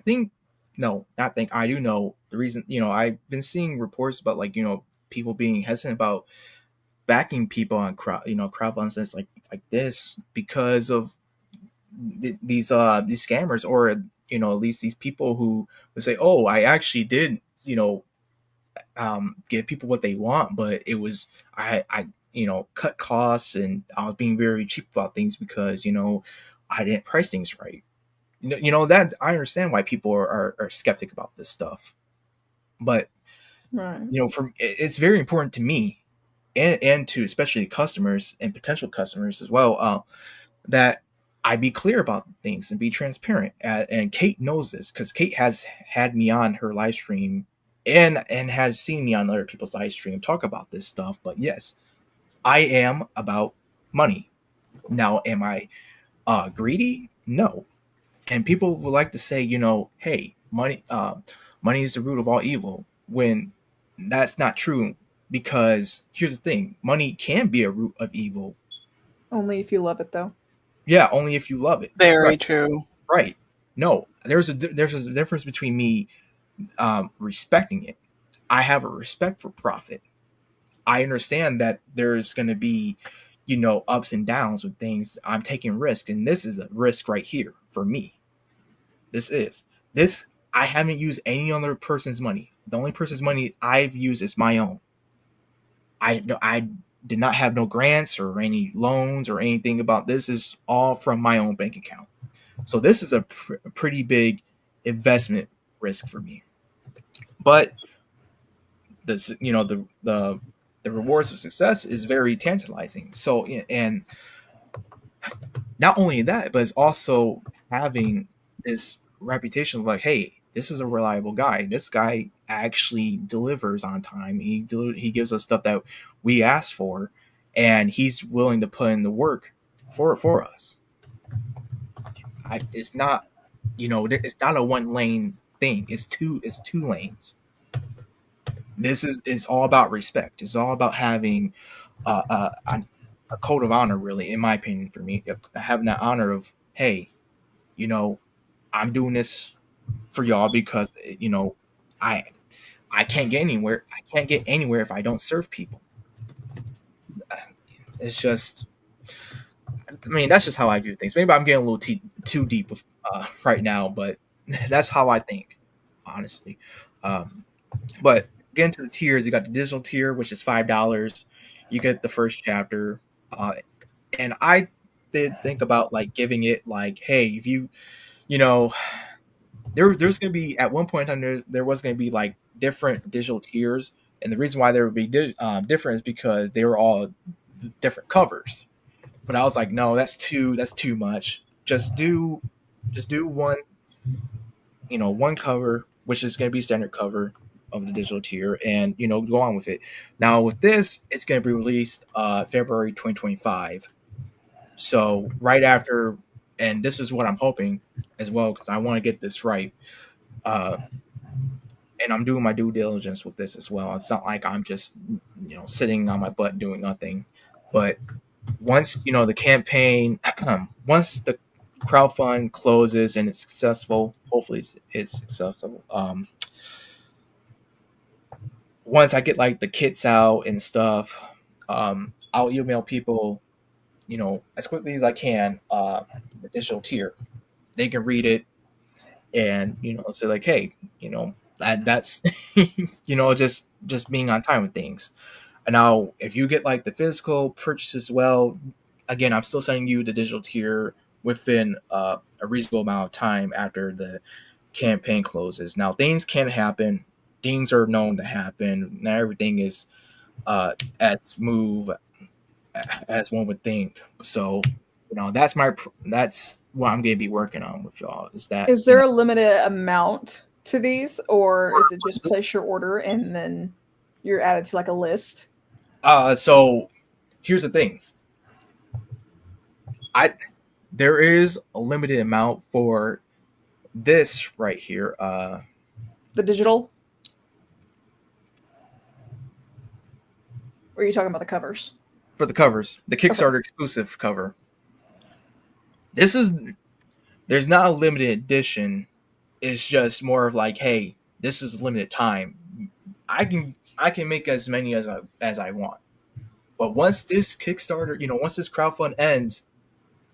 think, no, not think, I do know the reason. I've been seeing reports about people being hesitant about backing people on crowdfund like this because of these scammers, or at least these people who would say, oh, I actually did give people what they want, but it was I cut costs, and I was being very cheap about things because I didn't price things right. That I understand why people are skeptic about this stuff, but right. It's very important to me, and to especially customers and potential customers as well, that I be clear about things and be transparent. And Kate knows this because Kate has had me on her live stream and has seen me on other people's live stream talk about this stuff. But yes, I am about money. Now, am I greedy? No. And people would like to say, hey, money is the root of all evil, when that's not true. Because here's the thing, money can be a root of evil. Only if you love it, though. Yeah, only if you love it. Very true. Right. No, there's a difference between me respecting it. I have a respect for profit. I understand that there's going to be, ups and downs with things. I'm taking risk, and this is a risk right here for me. This. I haven't used any other person's money. The only person's money I've used is my own. I did not have no grants or any loans or anything about this. Is all from my own bank account. So this is a pretty big investment risk for me. But this, the rewards of success is very tantalizing. So, and not only that, but it's also having this reputation of like, hey, this is a reliable guy. This guy actually delivers on time. He gives us stuff that we asked for, and he's willing to put in the work for us. It's not, it's not a one lane thing. It's two lanes. This is all about respect. It's all about having a code of honor, really, in my opinion. For me, having that honor of, hey, I'm doing this for y'all because I can't get anywhere. I can't get anywhere if I don't serve people. It's just, that's just how I do things. Maybe I'm getting a little too deep with right now, but that's how I think, honestly. But getting to the tiers, you got the digital tier, which is $5. You get the first chapter, and I did think about giving it hey, if there's going to be, at one point in time, there was going to be different digital tiers, and the reason why there would be different is because they were all different covers. But I was like, no, that's too much. Just do one, one cover, which is going to be standard cover of the digital tier, and go on with it. Now with this, it's going to be released February 2025. So right after, and this is what I'm hoping as well, because I want to get this right. And I'm doing my due diligence with this as well. It's not like I'm just sitting on my butt doing nothing. But once the campaign, once the crowdfund closes and it's successful, hopefully it's successful. Once I get the kits out and stuff, I'll email people, as quickly as I can, the digital tier. They can read it and say like, hey, that's just being on time with things. And now, if you get like the physical purchases, well, again, I'm still sending you the digital tier within a reasonable amount of time after the campaign closes. Now, things can happen. Things are known to happen. Not everything is as smooth as one would think. So, that's what I'm going to be working on with y'all. Is that Is there a limited amount to these, or is it just place your order and then you're added to like a list? So here's the thing. There is a limited amount for this right here. The digital? Or are you talking about the covers? For the covers, the Kickstarter exclusive cover. There's not a limited edition. It's just more of like, hey, this is limited time. I can make as many as I want. But once this Kickstarter, once this crowdfund ends,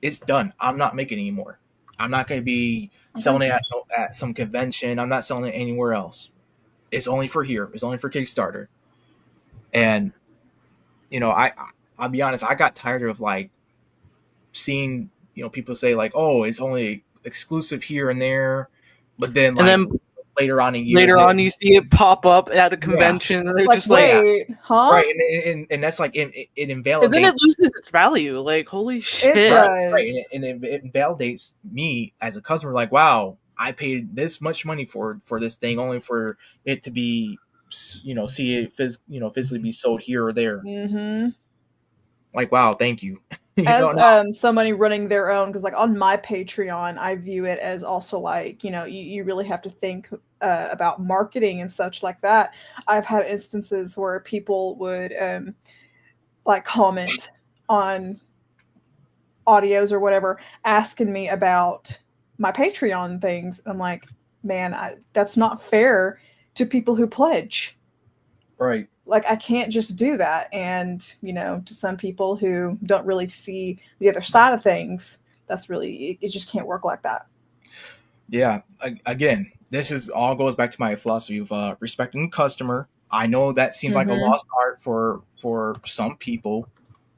it's done. I'm not making anymore. I'm not going to be selling it at some convention. I'm not selling it anywhere else. It's only for here. It's only for Kickstarter. And I'll be honest, I got tired of like seeing people say like, oh, it's only exclusive here and there, but then later on in years, you see it pop up at a convention, and they're like, just like, wait, huh? Right, and that's like it invalidates. And then it loses its value. Like, holy shit! It does. Right, and it invalidates me as a customer. Like, wow, I paid this much money for this thing only for it to be, see it physically be sold here or there. Mm-hmm. Like, wow, thank you. As somebody running their own, because like on my Patreon, I view it as also like, you really have to think about marketing and such like that. I've had instances where people would like comment on audios or whatever, asking me about my Patreon things. I'm like, man, that's not fair to people who pledge. Right. Like, I can't just do that. And, to some people who don't really see the other side of things, that's really, it just can't work like that. Yeah. Again, this is all goes back to my philosophy of respecting the customer. I know that seems like a lost art for some people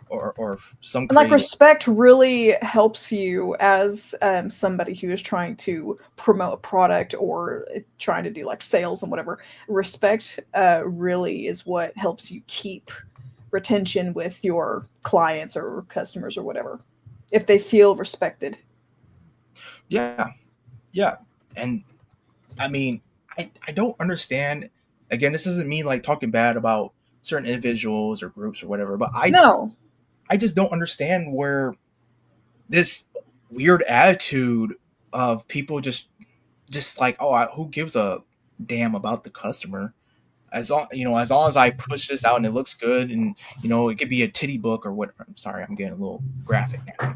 or some creators. Like, respect really helps you as somebody who is trying to promote a product or trying to do like sales and whatever. Respect really is what helps you keep retention with your clients or customers or whatever, if they feel respected. Yeah. And I mean, I don't understand. Again, this isn't me like talking bad about certain individuals or groups or whatever, but I just don't understand where this weird attitude of people just like, oh, who gives a damn about the customer? As long as I push this out and it looks good, and it could be a titty book or what. I'm sorry, I'm getting a little graphic now,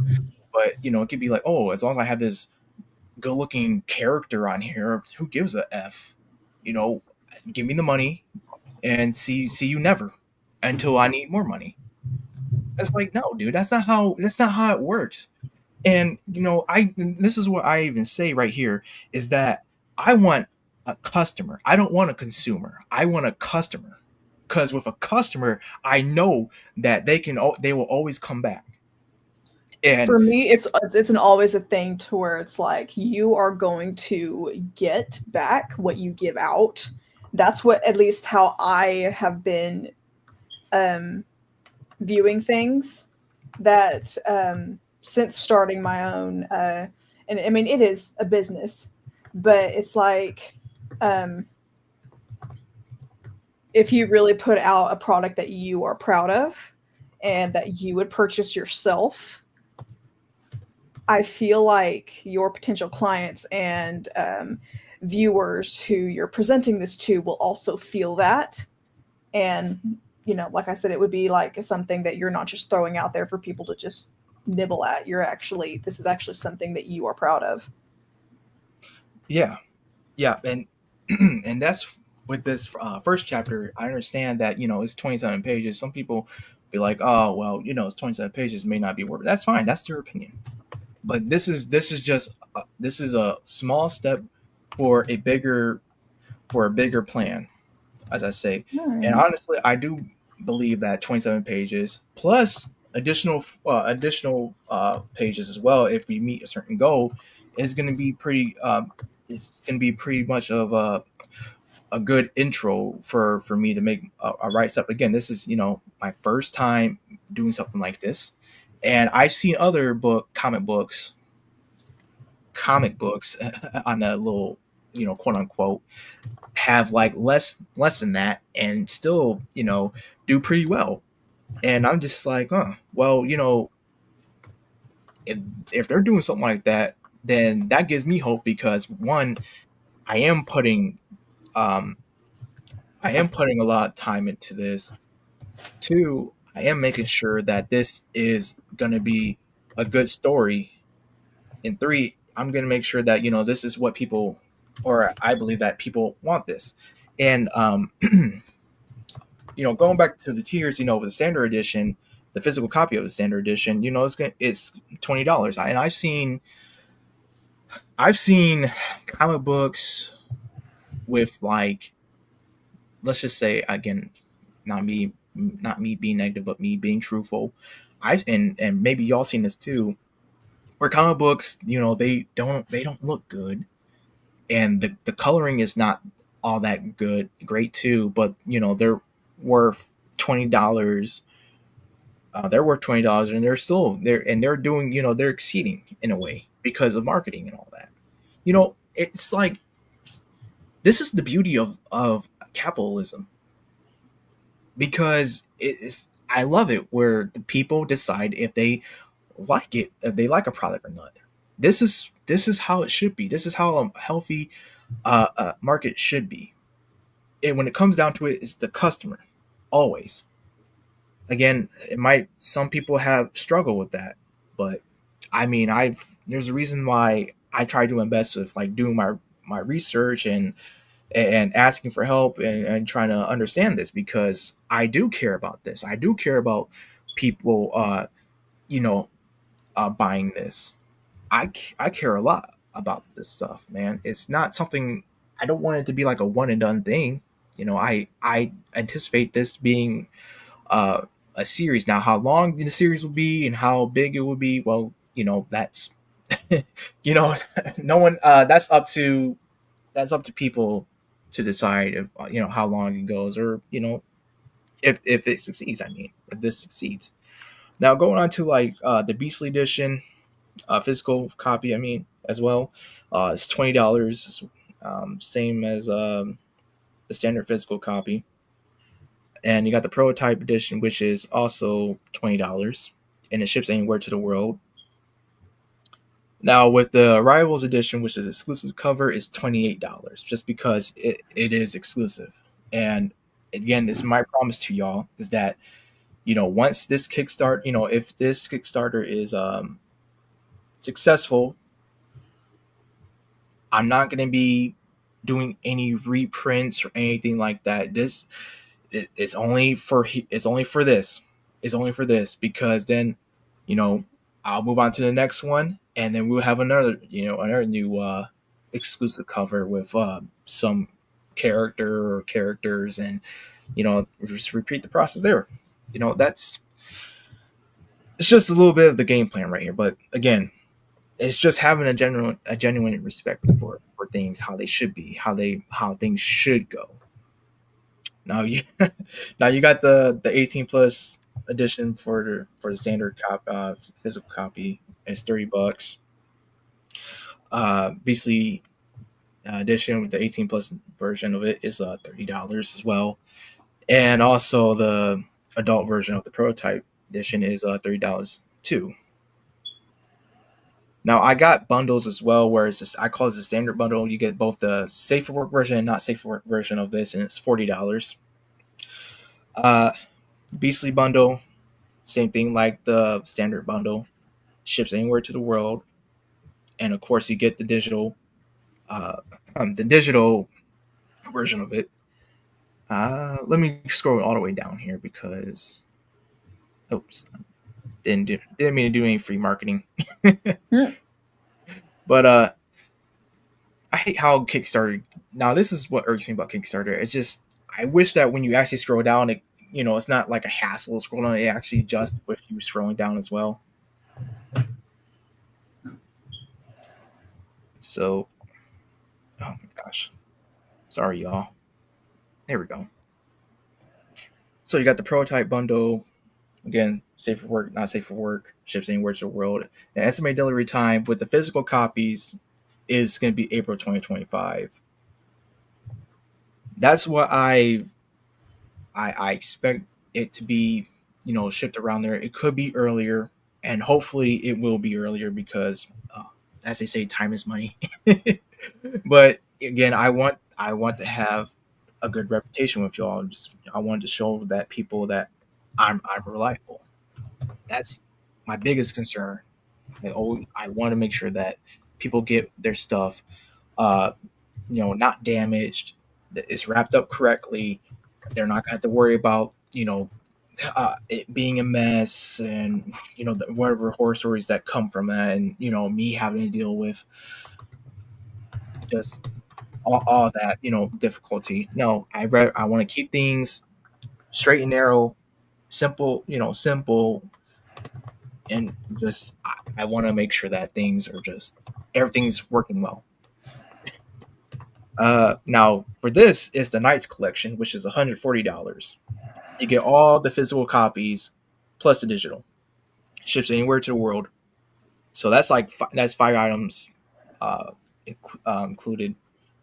but it could be like, oh, as long as I have this good-looking character on here, who gives a f? Give me the money and see you never until I need more money. It's like, no, dude, that's not how it works. And this is what I even say right here is that I want a customer. I don't want a consumer. I want a customer, because with a customer, I know that they will always come back. And for me, it's always a thing to where it's like, you are going to get back what you give out. That's what, at least how I have been viewing things, that since starting my own, and I mean, it is a business, but it's like, if you really put out a product that you are proud of and that you would purchase yourself, I feel like your potential clients and viewers who you're presenting this to will also feel that. And, like I said, it would be like something that you're not just throwing out there for people to just nibble at. This is actually something that you are proud of. Yeah. And, and that's with this first chapter. I understand that, it's 27 pages. Some people be like, oh well, it's 27 pages, may not be worth it. That's fine. That's their opinion. But this is just this is a small step for a bigger plan, as I say. And honestly, I do believe that 27 pages plus additional pages as well, if we meet a certain goal, is going to be pretty. It's going to be pretty much of a good intro for me to make a write up. Again, this is my first time doing something like this, and I've seen other comic books on a little quote unquote have like less than that and still do pretty well. And I'm just like, well, if they're doing something like that, then that gives me hope, because one, I am putting a lot of time into this. Two, I am making sure that this is going to be a good story. And three, I'm going to make sure that this is what people, or I believe that people want this. And going back to the tiers, with the standard edition, the physical copy of the standard edition, it's $20. And I've seen comic books with, like, let's just say, again, not me being negative, but me being truthful. And maybe y'all seen this too, where comic books, they don't look good, and the coloring is not all that great too, but they're worth $20. They're worth $20, and they're still there, and they're doing, they're exceeding in a way because of marketing and all that. It's like, this is the beauty of capitalism, because I love it where the people decide if they like it, if they like a product or not. This is how it should be. This is how a healthy market should be. And when it comes down to it, it's the customer, always. Again, some people have struggled with that, but I mean, there's a reason why I try to invest with, like, doing my research and asking for help and trying to understand this, because I do care about this. I do care about people, buying this. I care a lot about this stuff, man. It's not something, I don't want it to be like a one and done thing. I anticipate this being a series. Now, how long the series will be and how big it will be, well, that's no one. That's up to people to decide if how long it goes, or if it succeeds. I mean, if this succeeds. Now, going on to, like, the Beastly edition, physical copy, I mean, as well, it's $20, same as the standard physical copy. And you got the prototype edition, which is also $20, and it ships anywhere to the world. Now, with the Arrivals edition, which is exclusive cover, is $28, just because it is exclusive. And again, this is my promise to y'all, is that once this Kickstarter, if this Kickstarter is successful, I'm not going to be doing any reprints or anything like that. This is only for this. It's only for this, because then I'll move on to the next one, and then we'll have another new exclusive cover with some character or characters, and just repeat the process there. It's just a little bit of the game plan right here. But again, it's just having a genuine respect for things, how they should be, how things should go. Now you got the 18 plus edition for the standard physical copy. It's $30. Beastly edition with the 18 plus version of it is $30 as well, and also the adult version of the prototype edition is $30 too. Now, I got bundles as well, where I call it the standard bundle. You get both the safe for work version and not safe for work version of this, and it's $40. Beastly bundle, same thing like the standard bundle, ships anywhere to the world, and of course you get the digital version of it. Let me scroll all the way down here, because Oops, didn't mean to do any free marketing. Hmm. But I hate how Kickstarter. Now this is what irks me about Kickstarter. It's just I wish that when you actually scroll down, it's not like a hassle to scroll down. It actually adjusts with you scrolling down as well. So, oh my gosh, sorry y'all. There we go. So you got the prototype bundle. Again, safe for work, not safe for work. Ships anywhere to the world. The estimated delivery time with the physical copies is going to be April 2025. That's what I expect it to be, shipped around there. It could be earlier, and hopefully it will be earlier because, as they say, time is money. But again, I want to have a good reputation with y'all. Just I wanted to show that people that I'm reliable. That's my biggest concern. I want to make sure that people get their stuff, uh, not damaged, that it's wrapped up correctly. They're not gonna have to worry about it being a mess, and whatever horror stories that come from that, and me having to deal with just all that difficulty. No, I want to keep things straight and narrow, simple, and just I want to make sure that everything's working well. Now for this is the Knights collection, which is $140. You get all the physical copies plus the digital. Ships anywhere to the world. So that's 5 items included,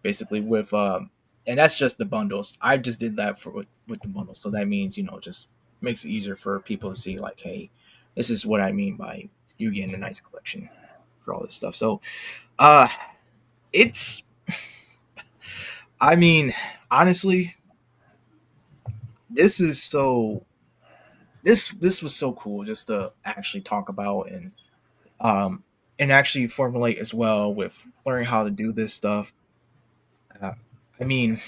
basically with and that's just the bundles. I just did that with the bundles, so that means just makes it easier for people to see like, hey, this is what I mean by you getting a nice collection for all this stuff. So it's I mean, honestly, this is so this was so cool just to actually talk about and actually formulate as well with learning how to do this stuff. Uh, I mean,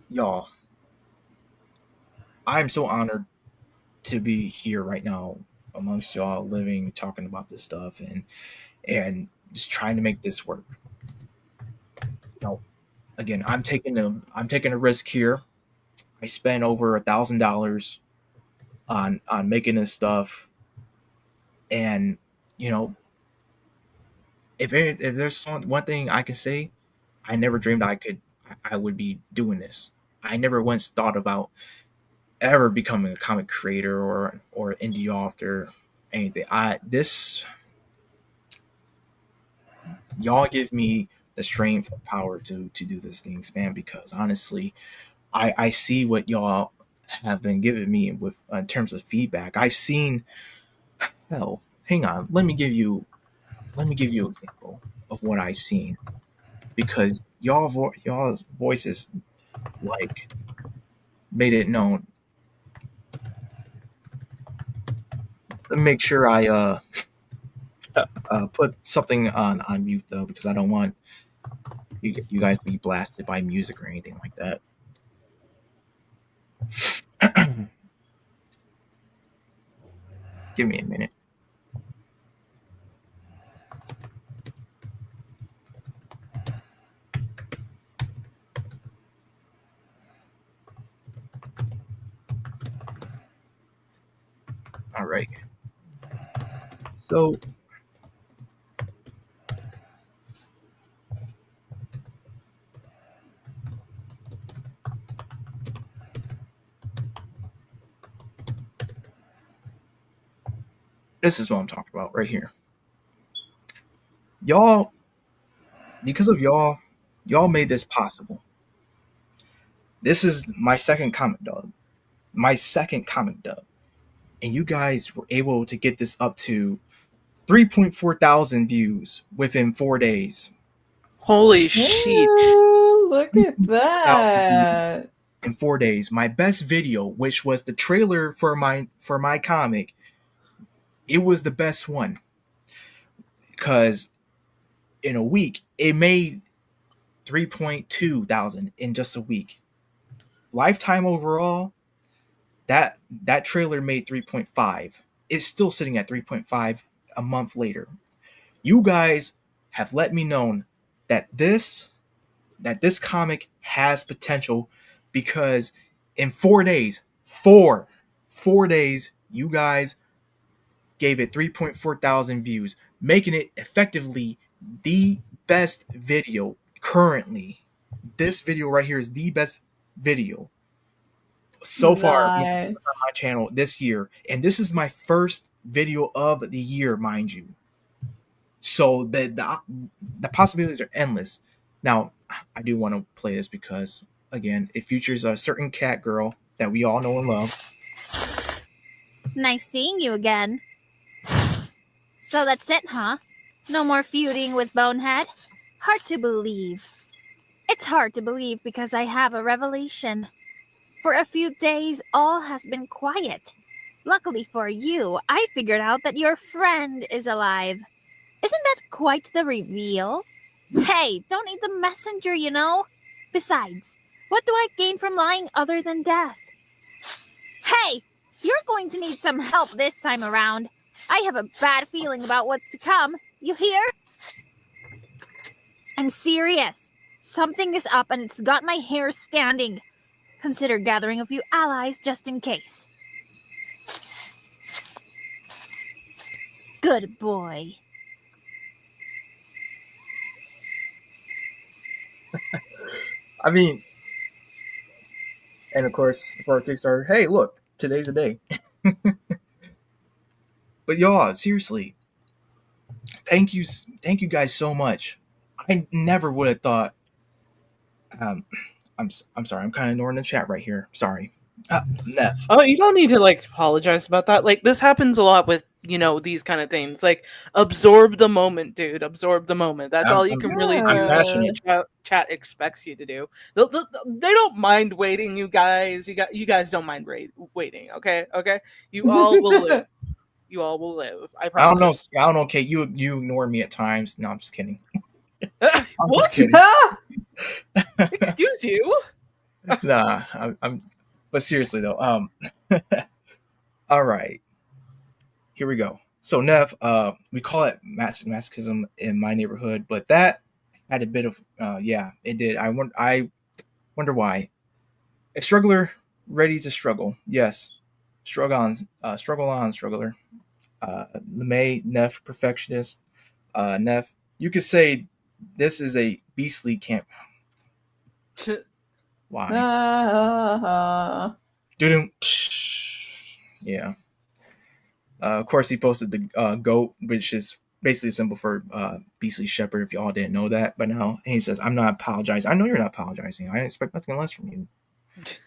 y'all, I'm so honored to be here right now amongst y'all, living, talking about this stuff, and just trying to make this work. Now, again, I'm taking a risk here. I spent over $1,000 on making this stuff, and you know, if there's one thing I can say, I never dreamed I would be doing this. I never once thought about ever becoming a comic creator or indie author, anything. I this Y'all give me the strength and power to do these things, man. Because honestly, I see what y'all have been giving me with in terms of feedback. I've seen hell. Hang on, let me give you an example of what I've seen because y'all's voices like made it known. Let me make sure I put something on mute though because I don't want you guys to be blasted by music or anything like that. Give me a minute. All right. So this is what I'm talking about right here. Y'all, because of y'all made this possible. This is my second comic dub. My second comic dub. And you guys were able to get this up to 3.4 thousand views within 4 days. Holy shit. Ooh, look at 1,000 views that. in 4 days. My best video, which was the trailer for my comic, it was the best one. Because in a week, it made 3.2 thousand in just a week. Lifetime overall, that trailer made 3.5. It's still sitting at 3.5 a month later. You guys have let me know that this comic has potential, because in 4 days, four days, you guys gave it 3.4 thousand views, making it effectively the best video currently. This video right here is the best video so far on my channel this year, and this is my first video of the year, mind you. So the possibilities are endless. Now, I do want to play this because, again, it features a certain cat girl that we all know and love. Nice seeing you again. So that's it, huh? No more feuding with Bonehead? Hard to believe. It's hard to believe because I have a revelation. For a few days, all has been quiet. Luckily for you, I figured out that your friend is alive. Isn't that quite the reveal? Hey, don't need the messenger, you know? Besides, what do I gain from lying other than death? Hey, you're going to need some help this time around. I have a bad feeling about what's to come. You hear? I'm serious. Something is up and it's got my hair standing. Consider gathering a few allies just in case. Good boy. I mean, and of course, for our Kickstarter, hey, look, today's the day. But y'all, seriously, thank you guys so much. I never would have thought. I'm sorry, I'm kind of ignoring the chat right here. Sorry, Neff. Oh, you don't need to like apologize about that. Like, this happens a lot with, you know, these kind of things. Like, absorb the moment, dude. Absorb the moment. That's all you can really do. I'm passionate. Chat expects you to do. They don't mind waiting, you guys. You guys don't mind waiting. Okay. You all will live. You all will live. I promise. I don't know, Kate. You ignore me at times. No, I'm just kidding. I'm just kidding. Excuse you. Nah, I'm. But seriously though, all right, here we go. So Nev, we call it masochism in my neighborhood, but that had a bit of, yeah, it did. I wonder why. A struggler ready to struggle. Yes, struggle on, struggler. LeMay, Neff, perfectionist. Neff, you could say this is a beastly camp. Why? Yeah. Of course, he posted the goat, which is basically a symbol for beastly shepherd, if y'all didn't know that by now. And he says, I'm not apologizing. I know you're not apologizing. I expect nothing less from you.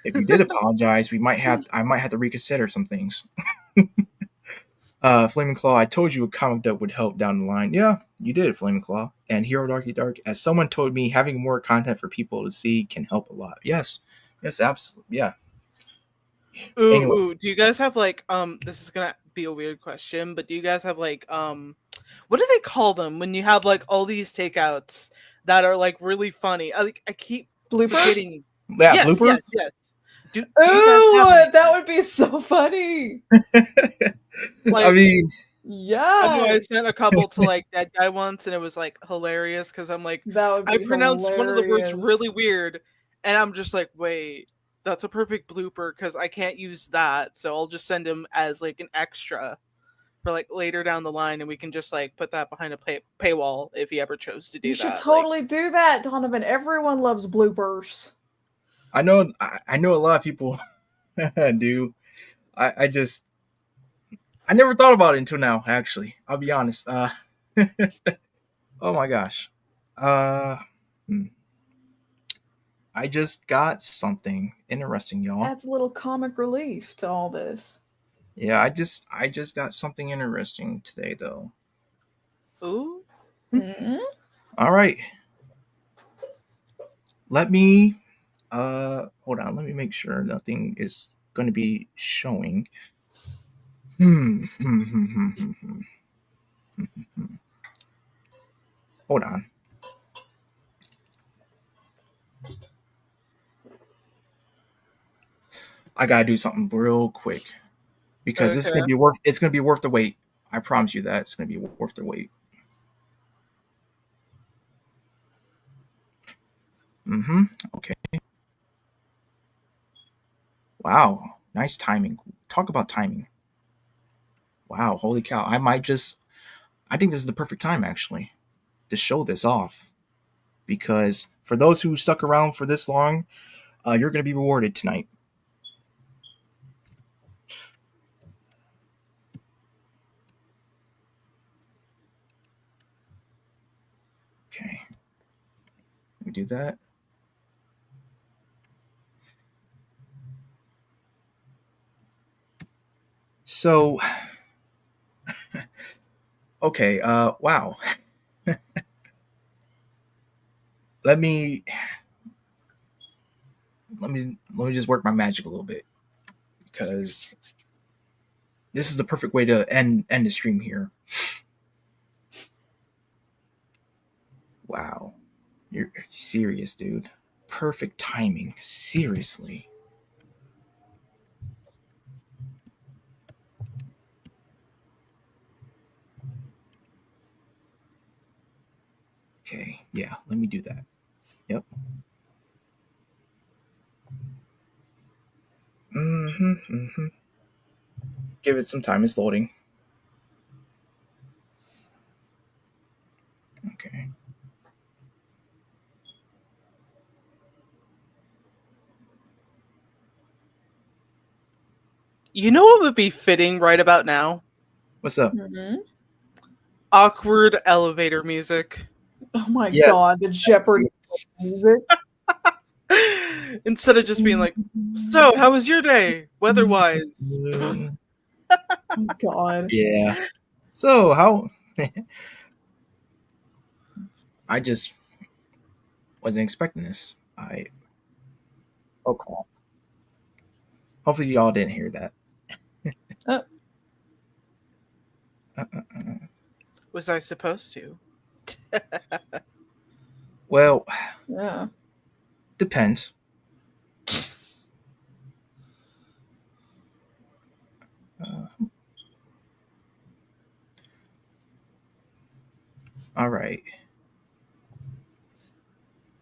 If you did apologize, I might have to reconsider some things. Flaming Claw, I told you a comic book would help down the line. Yeah, you did, Flaming Claw. And Hero Darky Dark, as someone told me, having more content for people to see can help a lot. Yes, absolutely. Yeah. Ooh, do you guys have like this is gonna be a weird question, but do you guys have like what do they call them when you have like all these takeouts that are like really funny? I keep bloopers. Forgetting. Yeah, yes, bloopers. Yes. Ooh, that would be so funny. Like, I mean, yeah. I know I sent a couple to like that guy once, and it was like hilarious because I'm like, that would be I pronounced hilarious. one of the words really weird, and I'm just like, wait, that's a perfect blooper because I can't use that, so I'll just send him as like an extra for like later down the line, and we can just like put that behind a paywall if he ever chose to do that. You should totally do that, Donovan. Everyone loves bloopers. I know a lot of people do. I never thought about it until now, actually. I'll be honest. Oh my gosh. I just got something interesting, y'all. Adds a little comic relief to all this. Yeah, I just got something interesting today, though. Ooh. Mm-hmm. All right. Let me hold on. Let me make sure nothing is going to be showing. Hold on. I gotta do something real quick because this is gonna Okay. be worth. It's gonna be worth the wait. I promise you that it's gonna be worth the wait. Mm-hmm. Okay. Wow. Nice timing. Talk about timing. Wow. Holy cow. I think this is the perfect time actually to show this off because for those who stuck around for this long, you're gonna be rewarded tonight. Okay. Let me do that. So, okay, wow. let me let me just work my magic a little bit because this is the perfect way to end the stream here. Wow. You're serious, dude. Perfect timing. Seriously. Okay, yeah, let me do that. Yep. Mm-hmm. Give it some time. It's loading. Okay. You know what would be fitting right about now? What's up? Mhm. Awkward elevator music. Oh my Yes. god, the Jeopardy music. Instead of just being like, so how was your day? Weather-wise. Oh my god. Yeah. So how? I just wasn't expecting this. Okay. Hopefully y'all didn't hear that. Oh. Was I supposed to? Well, Yeah. depends. All right.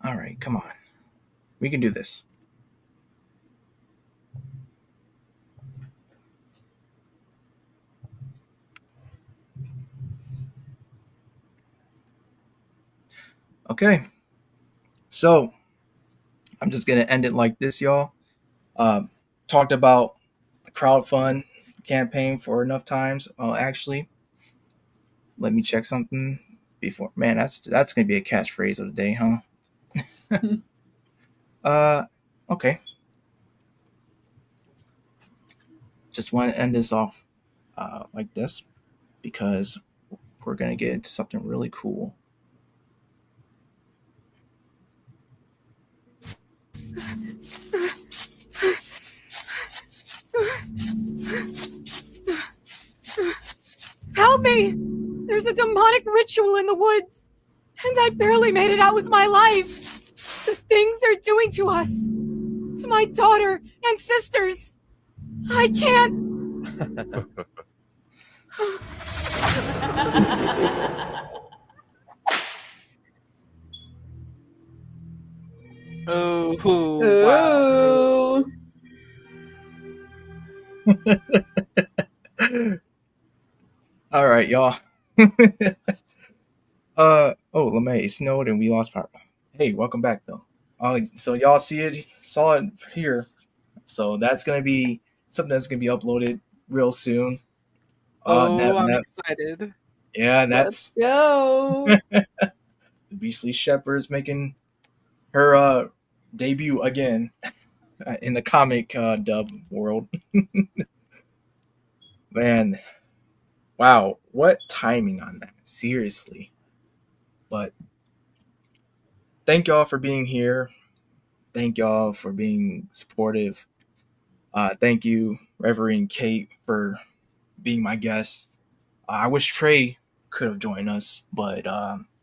All right. Come on. We can do this. Okay. So I'm just gonna end it like this, y'all. Talked about the crowdfund campaign for enough times. Actually, let me check something before. Man, that's gonna be a catchphrase of the day, huh? Okay. Just want to end this off like this because we're gonna get into something really cool. Help me! There's a demonic ritual in the woods, and I barely made it out with my life. The things they're doing to us, to my daughter and sisters. I can't. Oh, wow. Ooh. All right, y'all. Oh, LeMay, it snowed and we lost power. Hey, welcome back though. So y'all saw it here. So that's gonna be something that's gonna be uploaded real soon. Oh, I'm excited. Yeah, Let's that's go. the Beastly Shepherd's making her debut again in the comic dub world. Man, wow, what timing on that? Seriously. But thank y'all for being here. Thank y'all for being supportive. Thank you, Reverend Kate, for being my guest. I wish Trey could have joined us, but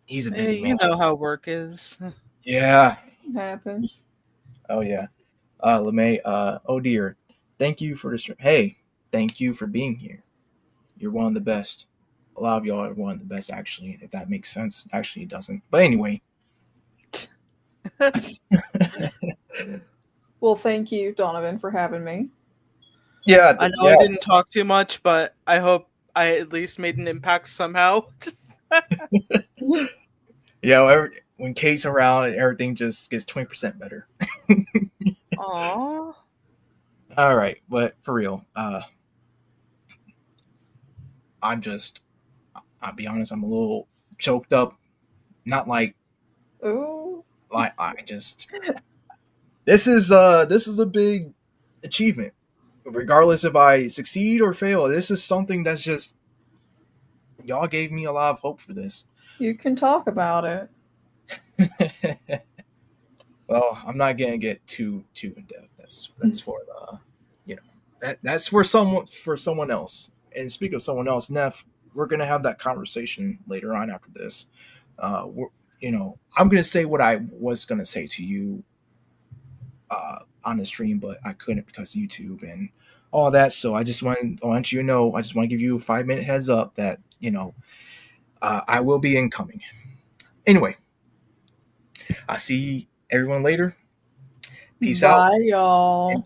he's a busy Hey, you man. know how work is. Yeah. Happens. Oh yeah. LeMay, oh dear. thank you for the stream. Hey, thank you for being here. You're one of the best. A lot of y'all are one of the best, actually, if that makes sense. Actually, it doesn't. But anyway. Well, thank you, Donovan, for having me. Yeah, I know I didn't talk too much, but I hope I at least made an impact somehow. Yeah, when Kate's around, everything just gets 20% better. Aww. All right, but for real, I'll be honest, I'm a little choked up. Not like, Ooh. this is a big achievement. Regardless if I succeed or fail, this is something that's just, y'all gave me a lot of hope for this. You can talk about it. Well, I'm not gonna get too in depth. That's for that's for someone else. And speaking of someone else, Neff, we're gonna have that conversation later on after this. I'm gonna say what I was gonna say to you on the stream, but I couldn't because of YouTube and all that. So I want you to know, I just want to give you a 5-minute heads up that I will be incoming. Anyway, I'll see everyone later. Peace out. Bye, y'all.